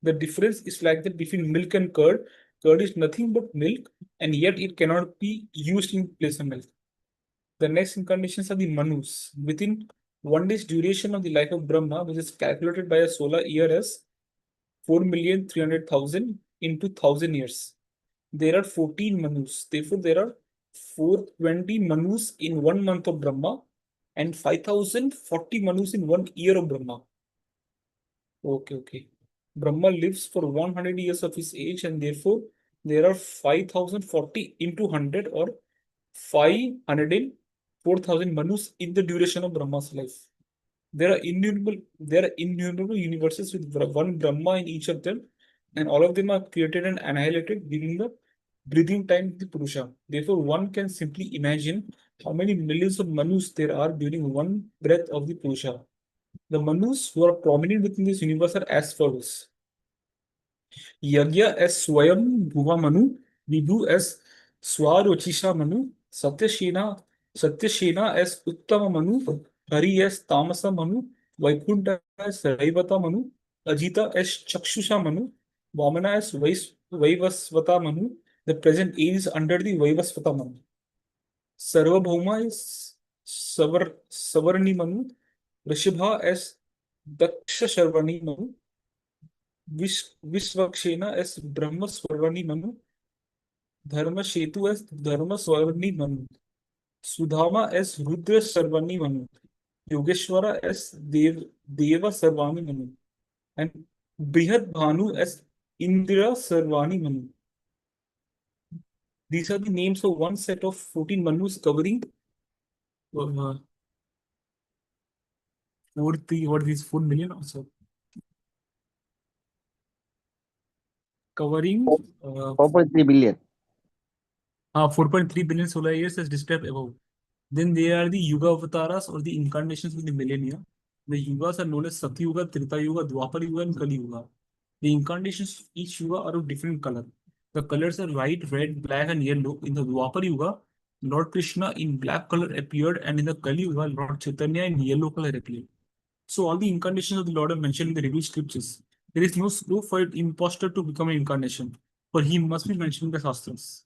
The difference is like that between milk and curd. Curd is nothing but milk, and yet it cannot be used in place of milk. The next incarnations are the Manus. Within 1 day's duration of the life of Brahma, which is calculated by a solar year as 4,300,000 into 1,000 years, there are 14 Manus. Therefore, there are 420 Manus in 1 month of Brahma and 5,040 Manus in 1 year of Brahma. Okay. Brahma lives for 100 years of his age, and therefore there are 5,040 into 100 or 504,000 Manus in the duration of Brahma's life. There are innumerable universes with one Brahma in each of them, and all of them are created and annihilated during the breathing time of the Purusha. Therefore, one can simply imagine how many millions of Manus there are during one breath of the Purusha. The Manus who are prominent within this universe are as follows. Yagya as Swayam Bhuva Manu, Vibhu as Swarochisha Manu, Satyashena as Uttama Manu, Hari as Tamasa Manu, Vaikunta as Raivata Manu, Ajita as Chakshusha Manu, Vamana as Vaivasvata Manu. The present age is under the Vaivasvata Manu. Sarvabhauma is Savarni Manu, Rishabha as Daksha Sharvani Manu, Vishvakshena as Brahma Swarvani Manu, Dharma Shetu as Dharma Swarvani Manu, Sudhama as Rudra Sarvani Manu, Yogeshwara as Deva Sarvani Manu, and Brihad Bhanu as Indra Sarvani Manu. These are the names of one set of 14 Manus covering 4 million also. Covering 4.3 billion. 4.3 billion solar years as described above. Then there are the Yuga avatars or the incarnations of the millennia. The Yugas are known as Sati Yuga, Trita Yuga, Dwapar Yuga, and Kali Yuga. The incarnations of each Yuga are of different color. The colors are white, red, black, and yellow. In the Dwapar Yuga, Lord Krishna in black color appeared, and in the Kali Yuga, Lord Chaitanya in yellow color appeared. So all the incarnations of the Lord are mentioned in the revealed scriptures. There is no scope for an impostor to become an incarnation, for he must be mentioned in the Shastras.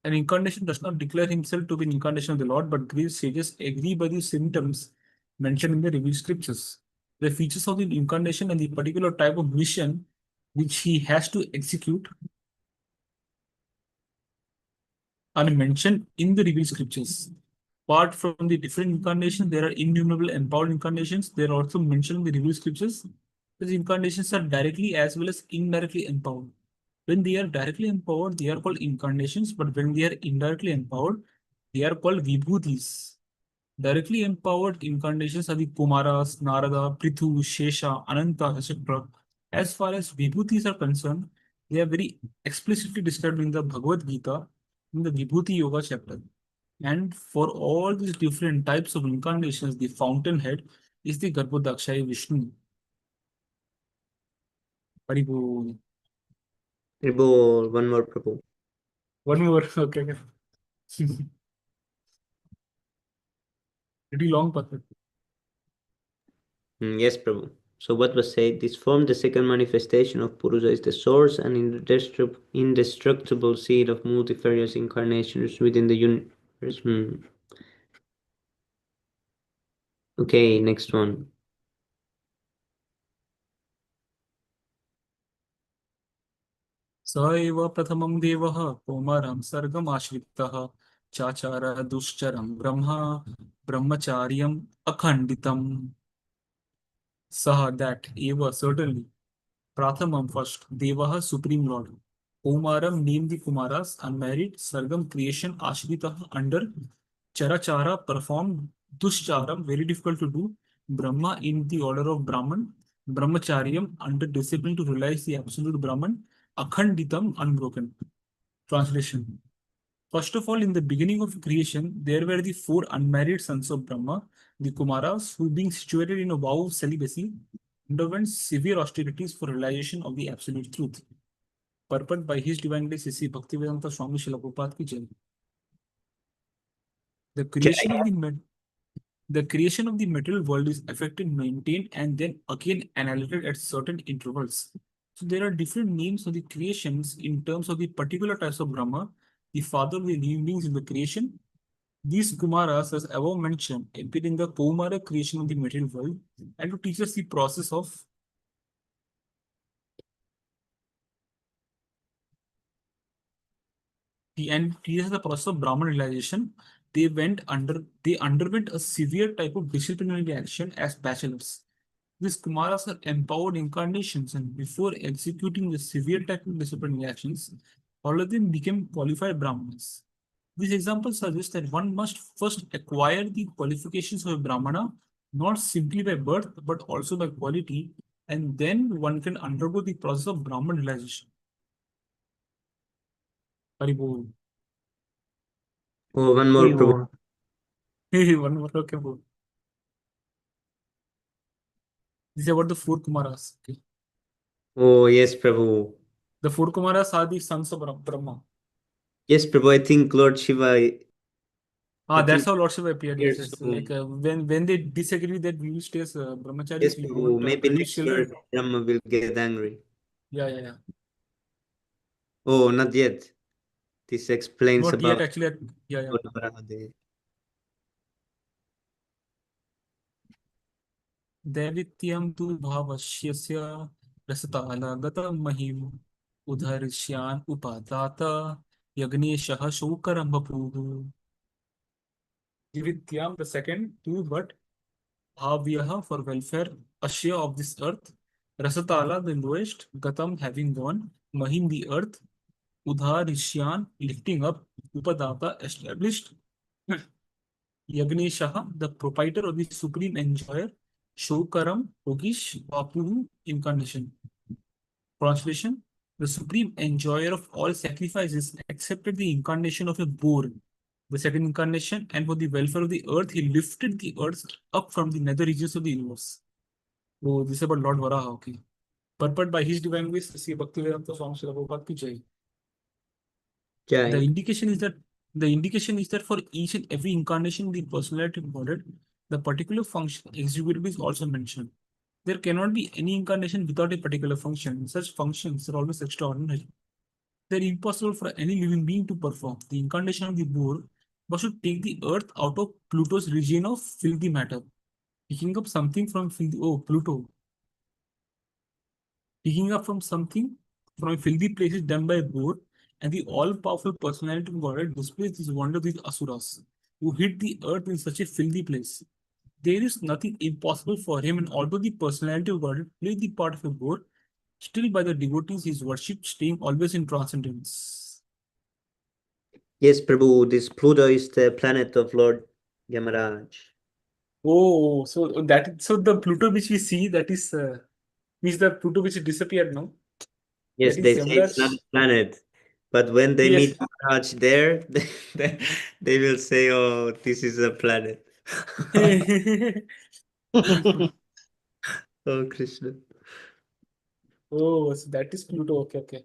An incarnation does not declare himself to be an incarnation of the Lord, but great sages agree by the symptoms mentioned in the revealed scriptures. The features of the incarnation and the particular type of mission which he has to execute are mentioned in the revealed scriptures. Apart from the different incarnations, there are innumerable empowered incarnations. They are also mentioned in the revealed scriptures. These incarnations are directly as well as indirectly empowered. When they are directly empowered, they are called incarnations, but when they are indirectly empowered, they are called vibhutis. Directly empowered incarnations are the Kumaras, Narada, Prithu, Shesha, Ananta, etc. As far as vibhutis are concerned, they are very explicitly described in the Bhagavad Gita in the Vibhuti Yoga chapter. And for all these different types of incarnations, the fountainhead is the Garbhodakshaya Vishnu. Haribol. Prabhu, one more, Prabhu. One more. Okay. Pretty long path. Yes, Prabhu. So what was said, this form, the second manifestation of Purusa, is the source and indestructible seed of multifarious incarnations within the universe. Okay, next one. स एव प्रथमं देवः कौमारं सर्गम् आश्रितः चाचार दुश्चरं ब्रह्मचार्यम् अखण्डितम्. Sah, that, eva, certainly. Prathamam, first. Devaha, supreme lord. Kumaram, name the Kumaras, unmarried. Sargam, creation. Ashritaha, under. Charachara, performed. Dushcharam, very difficult to do. Brahma, in the order of Brahman. Brahmacharyam, under discipline to realize the absolute Brahman. Akhanditam, unbroken. Translation. First of all, in the beginning of creation, there were the 4 unmarried sons of Brahma, the Kumaras, who, being situated in a vow of celibacy, underwent severe austerities for realization of the absolute truth. Purport by His Divine Grace C.C. Bhaktivedanta Swami Srila Prabhupada ki Jai. The creation of the material world is affected, maintained, and then again annihilated at certain intervals. So there are different names of the creations in terms of the particular types of Brahma, the father of the living beings in the creation. These Kumaras, as above mentioned, appear in the Kaumara creation of the material world and to teach us the process of the process of Brahman realization. They underwent a severe type of disciplinary action as bachelors. These Kumaras are empowered incarnations, and before executing the severe type of disciplinary actions, all of them became qualified Brahmanas. This example suggests that one must first acquire the qualifications of a Brahmana, not simply by birth, but also by quality, and then one can undergo the process of Brahman realization. Haribol. Oh, one more, Prabhu. One more, okay, bro. This is about the 4 Kumaras. Okay. Oh, yes, Prabhu. The 4 Kumaras are the sons of Brahma. Yes, Prabhu, I think Lord Shiva. That's how Lord Shiva appeared. Yes, Yes, like when they disagree that we will stay as brahmacharis, yes, we Prabhu. don't Maybe produce next children. verse Brahma will get angry. Yeah. Oh, not yet. This explains Not about yet, actually. Yeah. Varahadev. दैवित्यं तु भावस्यस्य रसतालगतं महिम् उदर्श्यान् उपादात यज्ञेशः शोकरं बभूव. Divityam, the second, two, but Bhavyaha, for welfare, Ashya of this earth, Rasatala, the lowest, Gatam, having gone, Mahim, the earth, Udharisyan, lifting up, Upadata, established, Yagneshaha, the proprietor or the supreme enjoyer, Shokaram, Yogish, Vapu, incarnation. Translation: the supreme enjoyer of all sacrifices accepted the incarnation of a boar, the second incarnation, and for the welfare of the earth, he lifted the earth up from the nether regions of the universe. Oh, this is about Lord Varaha, okay. Purport by His Divine Grace, Sri Bhaktivedanta Swami Srila Prabhupada ki jai. The Jai. indication is that for each and every incarnation, the personality of Godhead, the particular function executed is also mentioned. There cannot be any incarnation without a particular function. Such functions are always extraordinary. They're impossible for any living being to perform. The incarnation of the boar was to take the earth out of Pluto's region of filthy matter. Picking up something from Pluto. Picking up from something from a filthy place is done by a boar, and the all-powerful personality of Godhead displays this wonder with Asuras, who hid the earth in such a filthy place. There is nothing impossible for him, and although the personality of Godhead played the part of a boar, still by the devotees he is worshipped, staying always in transcendence. Yes, Prabhu, this Pluto is the planet of Lord Yamaraj. Oh, so the Pluto which we see, that is means the Pluto which disappeared now. Yes, That they is say it's not a Yamaraj. planet, but when they Yes. meet Yamaraj there, they will say, "Oh, this is a planet." Oh, Krishna. Oh, so that is Pluto. Okay, okay.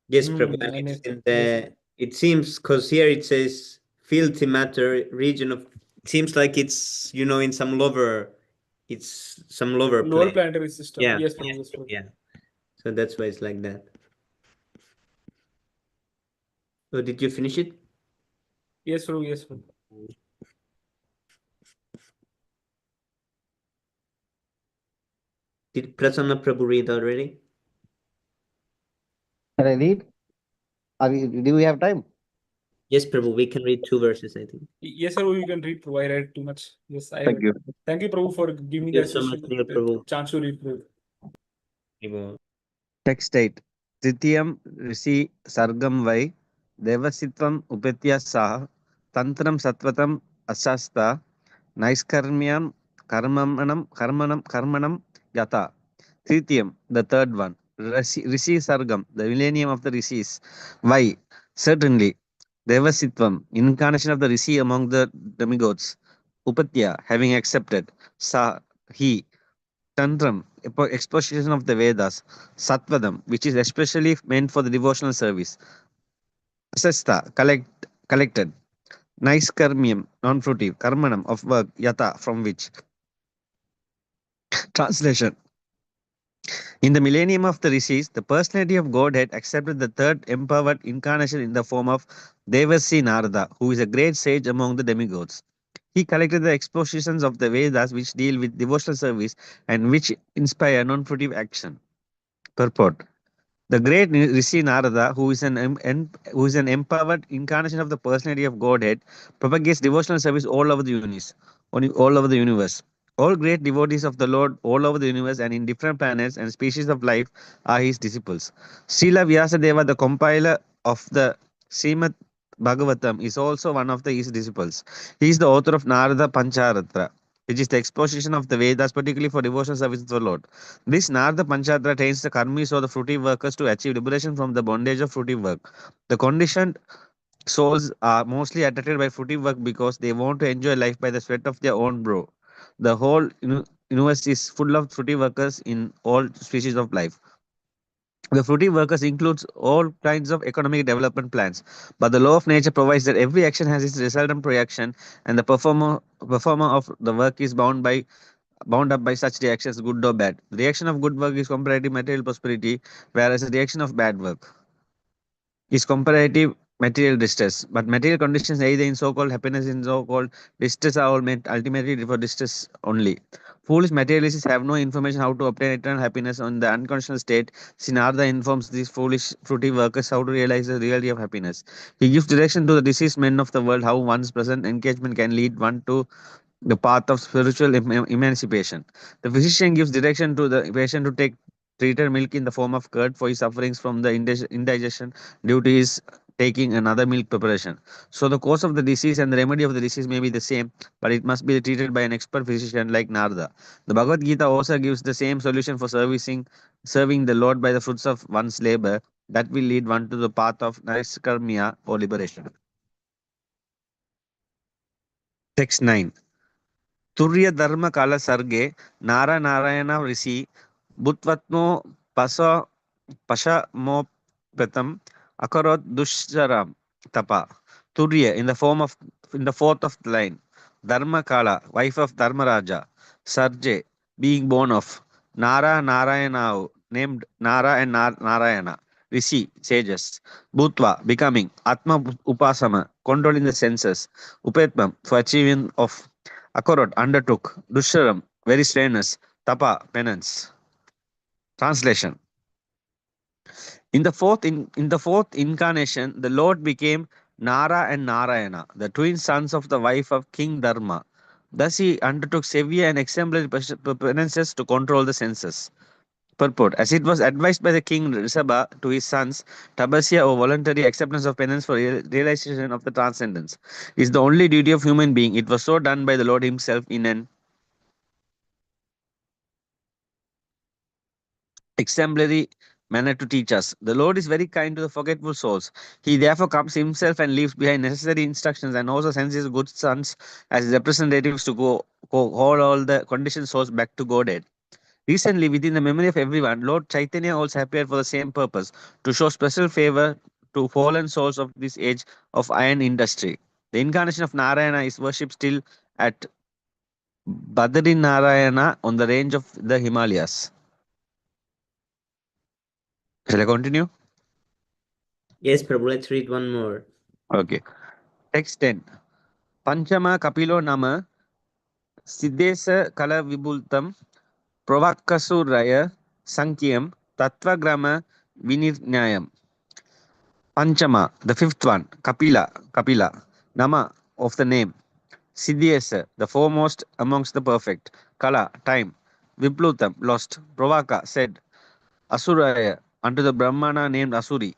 Yes, Prabhu, and And it's in yes. it seems, because here it says filthy matter region of, it seems like it's, in some lower, it's some lower Lower plane. planetary system. Yeah, Yes, Prabhu, yes, Prabhu. yeah. So that's why it's like that. So did you finish it? Yes, Prabhu, yes, Prabhu. Did Prasanna Prabhu read already? Can I read? Do we have time? Yes, Prabhu, we can read 2 verses, I think. Yes, Prabhu, you can read, Prabhu. I read too much. Yes, I Thank read. you. Thank you, Prabhu, for giving me Thank the you so much, Neil the Prabhu. chance to read, Prabhu. Text 8. Tritiyam Rishi Sargam Vai Devasitvam Upetya Sah Tantram Satvatam Asasta Naiskarmyam Karmanam Yata. Tritiyam, the third one. Rishi Sargam, the millennium of the rishis. Why? Certainly. Devasitvam, incarnation of the rishi among the demigods. Upatya, having accepted. Sa, he. Tantram, exposition of the Vedas. Satvadam, which is especially meant for the devotional service. Asasta, collected. Naiskarmyam, non-fruitive. Karmanam, of work. Yata, from which. Translation. In the millennium of the rishis, the personality of Godhead accepted the third empowered incarnation in the form of Devasi Narada, who is a great sage among the demigods. He collected the expositions of the Vedas which deal with devotional service and which inspire non-fruitive action. Purport. The great Rishi Narada, who is an empowered incarnation of the personality of Godhead, propagates devotional service all over the universe. All great devotees of the Lord all over the universe and in different planets and species of life are his disciples. Srila Vyasadeva, the compiler of the Śrīmad-Bhāgavatam, is also one of his disciples. He is the author of Narada Pancharatra, which is the exposition of the Vedas, particularly for devotional service to the Lord. This Narada Panchatra trains the karmis or the fruitive workers to achieve liberation from the bondage of fruitive work. The conditioned souls are mostly attracted by fruitive work because they want to enjoy life by the sweat of their own brow. The whole universe is full of fruitive workers in all species of life. The fruitive workers includes all kinds of economic development plans, but the law of nature provides that every action has its resultant reaction, and the performer of the work is bound up by such reactions, good or bad. The reaction of good work is comparative material prosperity, whereas the reaction of bad work is comparative material distress. But material conditions, either in so-called happiness in so-called distress, are all meant ultimately for distress only. Foolish materialists have no information how to obtain eternal happiness on the unconditional state. Sinarda informs these foolish fruity workers how to realize the reality of happiness. He gives direction to the deceased men of the world how one's present engagement can lead one to the path of spiritual emancipation. The physician gives direction to the patient to take treated milk in the form of curd for his sufferings from the indigestion due to his taking another milk preparation. So the cause of the disease and the remedy of the disease may be the same, but it must be treated by an expert physician like Narada. The Bhagavad Gita also gives the same solution for serving the Lord by the fruits of one's labor that will lead one to the path of Naiskarmya or liberation. Text 9. Turya Dharma Kala Sarge Nara Narayana Rishi Bhutvatmo Pashamopetam Akarot Dushcharam Tapa. Turya in the fourth of the line. Dharma Kala, wife of Dharmaraja. Sarje, being born of. Nara Narayana, named Nara and Narayana. Rishi, sages. Bhutva, becoming. Atma Upasama, controlling the senses. Upetmam, for achieving of. Akorot, undertook. Dusharam, very strenuous. Tapa, penance. Translation. In the fourth incarnation, the Lord became Nara and Narayana, the twin sons of the wife of King Dharma. Thus he undertook severe and exemplary penances to control the senses. Purport. As it was advised by the king Rishabha to his sons, tapasya or voluntary acceptance of penance for realization of the transcendence is the only duty of human being. It was so done by the Lord himself in an exemplary manner to teach us. The Lord is very kind to the forgetful souls. He therefore comes himself and leaves behind necessary instructions and also sends his good sons as representatives to call all the conditioned souls back to Godhead. Recently, within the memory of everyone, Lord Chaitanya also appeared for the same purpose, to show special favor to fallen souls of this age of iron industry. The incarnation of Narayana is worshipped still at Badri Narayana on the range of the Himalayas. Shall I continue? Yes, Prabhu, let's read one more. Okay. Text 10. Panchama Kapilo Nama Siddhesa Kala Vibultam Provakasuraya Sankyam Tattvagrama Vinirnyayam. Panchama, the fifth one. Kapila. Nama, of the name. Siddhesa, the foremost amongst the perfect. Kala, time. Viplutam, lost. Provaka, said. Asuraya, unto the Brahmana named Asuri.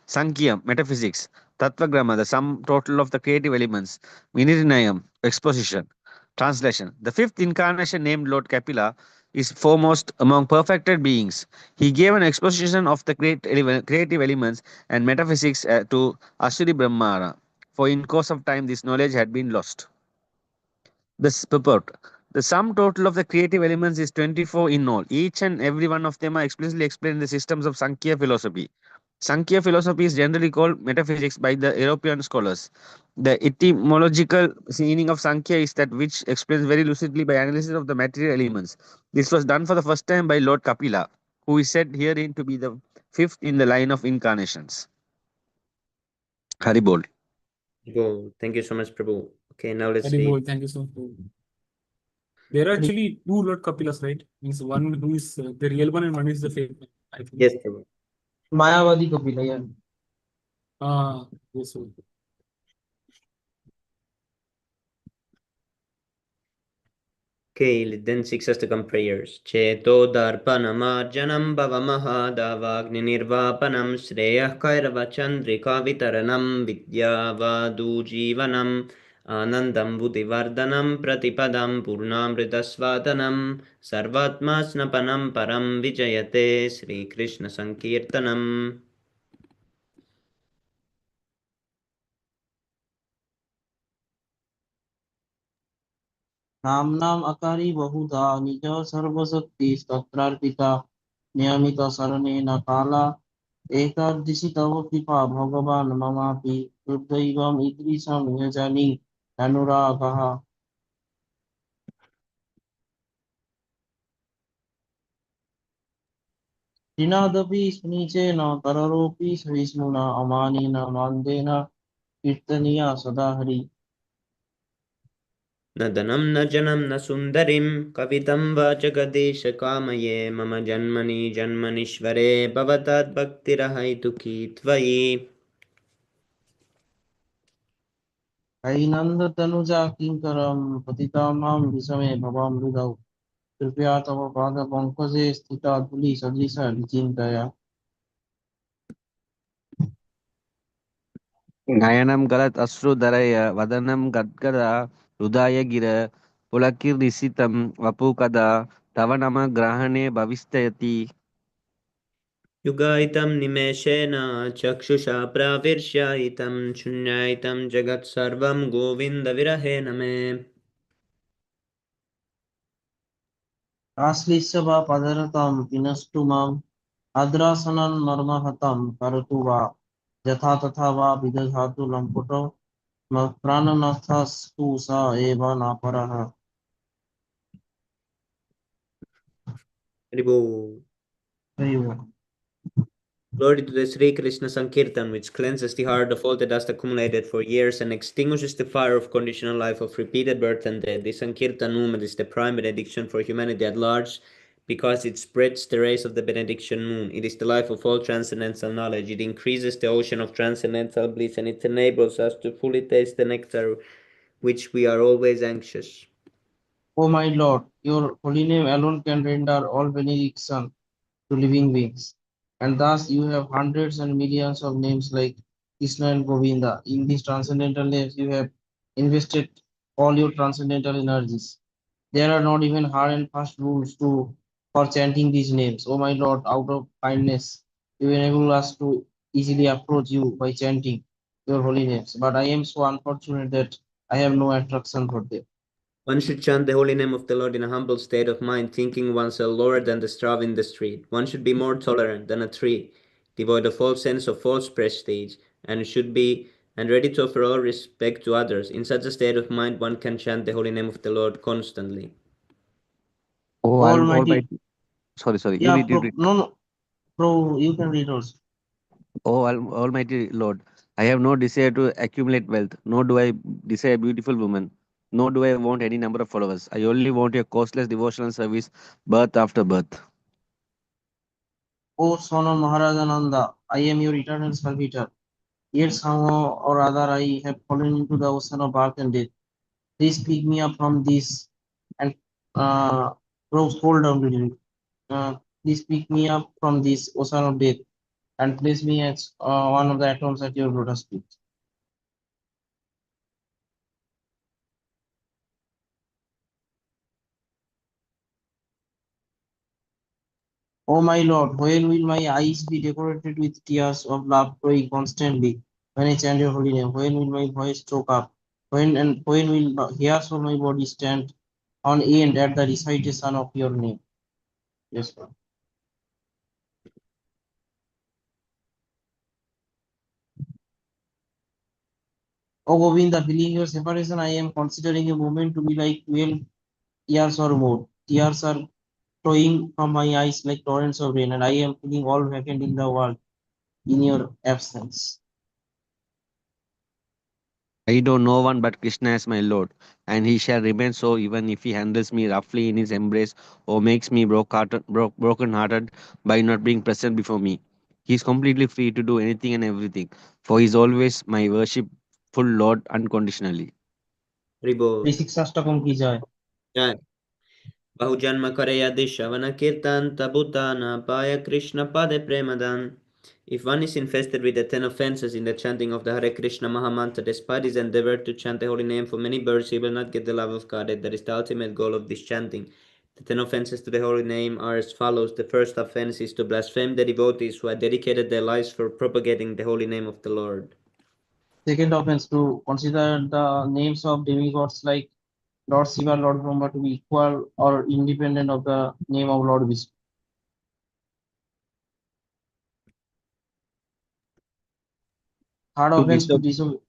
Sankyam, metaphysics. Tattvagrama, the sum total of the creative elements. Vinirnayam, exposition. Translation. The fifth incarnation named Lord Kapila is foremost among perfected beings. He gave an exposition of the creative elements and metaphysics to Asuri Brahmana, for in course of time this knowledge had been lost. This purport. The sum total of the creative elements is 24 in all. Each and every one of them are explicitly explained in the systems of Sankhya philosophy. Sankhya philosophy is generally called metaphysics by the European scholars. The etymological meaning of Sankhya is that which explains very lucidly by analysis of the material elements. This was done for the first time by Lord Kapila, who is said herein to be the fifth in the line of incarnations. Haribol. Go. Thank you so much, Prabhu. Okay, now let's Very read. good. Thank you so much, Prabhu. There are actually two Lord Kapilas, right? Means one who is the real one and one is the fake one, I think. Yes, Prabhu. Mayavadi Kapila, yeah. Yes, sir. Okay, then 6 Astakam prayers. Cheto darpanamarjanam bhavamahadavagnirvapanam shreyah kairavachandrika vitaranam vidyavadu jivanam anandam buddhivardhanam pratipadam purnamritasvadanam sarvatma snapanam param vijayate Sri Krishna Sankirtanam. नाम अकारी बहुधा निज सर्वशक्ति तत्रार्पिता नियमित शरणेन काला एकादशी तव कृपा भगवान् ममापि दुर्दैवम् ईदृशं यजनि अनुरागः श्रीनादपि स्निचेन तररोऽपि सहिष्णुना अमानेन मान्देन कीर्तनीया सदा हरि न धनं न जनं न सुन्दरीं कवितं वा जगदीश कामये मम जन्मनि जन्मनीश्वरे भवताद्भक्तिरहैतुकी त्वयि हैनन्दतनुजा किङ्करं पतिता मां विषमे भवामृतौ कृपया तव पाद पंकजे स्थिता धूलि सदृश विचिन्तया नयनं गलत् अश्रुधरय वदनं गद्गदा हृदय गिर पुलकिर्निशितं वपु कदा तव नम ग्रहणे भविष्यति युगायितं निमेषेण चक्षुषा प्राविर्ष्यायितं शून्यायितं जगत्सर्वं गोविन्दविरहेण मे आश्लिष्य वा पदरतां विनष्टु माम् आद्रासनं मर्महतं करोतु वा यथा तथा वा विदधातु लम्पटो प्राणनाथस्तु स एव नापरः Haribo. Hari Om. Glory to the Sri Krishna Sankirtan, which cleanses the heart of all the dust accumulated for years and extinguishes the fire of conditional life of repeated birth and death. The Sankirtan movement is the prime benediction for humanity at large because it spreads the rays of the benediction moon. It is the life of all transcendental knowledge. It increases the ocean of transcendental bliss and it enables us to fully taste the nectar which we are always anxious. O my Lord, your holy name alone can render all benediction to living beings. And thus you have hundreds and millions of names like Krishna and Govinda. In these transcendental names, you have invested all your transcendental energies. There are not even hard and fast rules for chanting these names. O my Lord, out of kindness, you enable us to easily approach you by chanting your holy names. But I am so unfortunate that I have no attraction for them. One should chant the holy name of the Lord in a humble state of mind, thinking oneself lower than the straw in the street. One should be more tolerant than a tree, devoid of all sense of false prestige, and should be and ready to offer all respect to others. In such a state of mind, one can chant the holy name of the Lord constantly. Oh, Almighty, Almighty. Sorry. You yeah, read it. no, bro, you can read also. Oh, Almighty Lord, I have no desire to accumulate wealth, nor do I desire a beautiful woman, nor do I want any number of followers. I only want your costless devotional service, birth after birth. O son of Maharajananda, I am your eternal servitor. Yet somehow or other I have fallen into the ocean of birth and death. Please pick me up from this and bro, scroll down a little bit. Please pick me up from this ocean of death and place me as one of the atoms at your lotus feet. O my Lord, when will my eyes be decorated with tears of love flowing constantly when I chant your holy name? When will my voice choke up? When will the hairs of my body stand on end at the recitation of your name? Yes, Lord. O Govinda, feeling your separation, I am considering a moment to be like 12 years or more. Tears are flowing from my eyes like torrents of rain, and I am feeling all vacant in the world in your absence. I know no one but Krishna as my Lord, and he shall remain so even if he handles me roughly in his embrace or makes me broken-hearted by not being present before me. He is completely free to do anything and everything, for he is always my worshipful Lord unconditionally. Haribo. 36 की जय. Jai. Bahujannma Karaya Dishavana Kirtan Tabutana Paya Krishna Pade Premadan. If one is infested with the 10 offenses in the chanting of the Hare Krishna Mahamantra, despite his endeavor to chant the holy name for many births, he will not get the love of God. That is the ultimate goal of this chanting. The 10 offenses to the holy name are as follows. The first offense is to blaspheme the devotees who had dedicated their lives for propagating the holy name of the Lord. Second offense, to consider the names of demigods like Lord Shiva, Lord Brahma to be equal or independent of the name of Lord Vishnu. Third To offense, to disobey,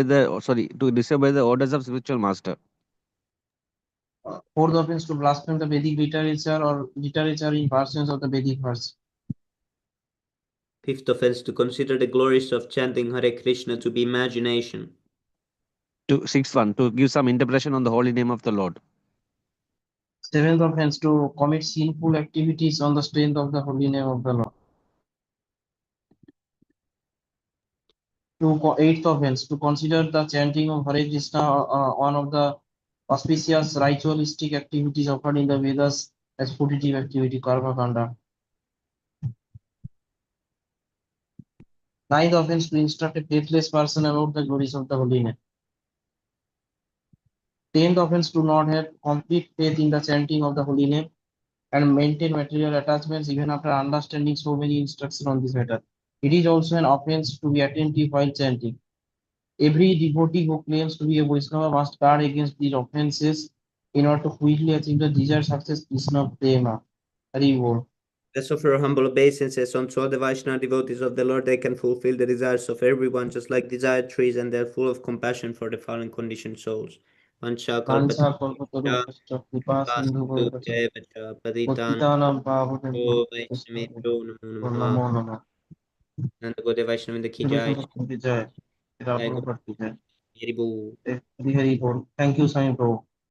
disobey. to disobey the orders of spiritual master. Fourth offense, to blaspheme the Vedic literature or literature in versions of the Vedic verse. Fifth offense, to consider the glories of chanting Hare Krishna to be imagination. Sixth one, to give some interpretation on the holy name of the Lord. Seventh offense, to commit sinful activities on the strength of the holy name of the Lord. Eighth offense, to consider the chanting of Hare Krishna one of the auspicious ritualistic activities offered in the Vedas as putative activity, karma kanda. Ninth offense, to instruct a faithless person about the glories of the holy name. 10th offense, to not have complete faith in the chanting of the holy name and maintain material attachments even after understanding so many instructions on this matter. It is also an offense to be attentive while chanting. Every devotee who claims to be a Vaishnava must guard against these offenses in order to quickly achieve the desired success, Krishna Prema. Hari Bol. Let's offer humble obeisances unto all the Vaishnava devotees of the Lord. They can fulfill the desires of everyone, just like desired trees, and they're full of compassion for the fallen conditioned souls. Vancha Mansa kalpataru Kalpataru Kripa Sindhu Vaivaccha. Devacha Patitan Pattitanam Pavanebhyo Vaishnavibhyo Namo Namaha. Namo Namaha. Nanda Gaudiya Vaishnavinda ki Shri jai. Krishna ki jai. Shri Jai Prabhupada ki jai. Hari Bol. Hari Bol. Thank you, Swami Prabhu.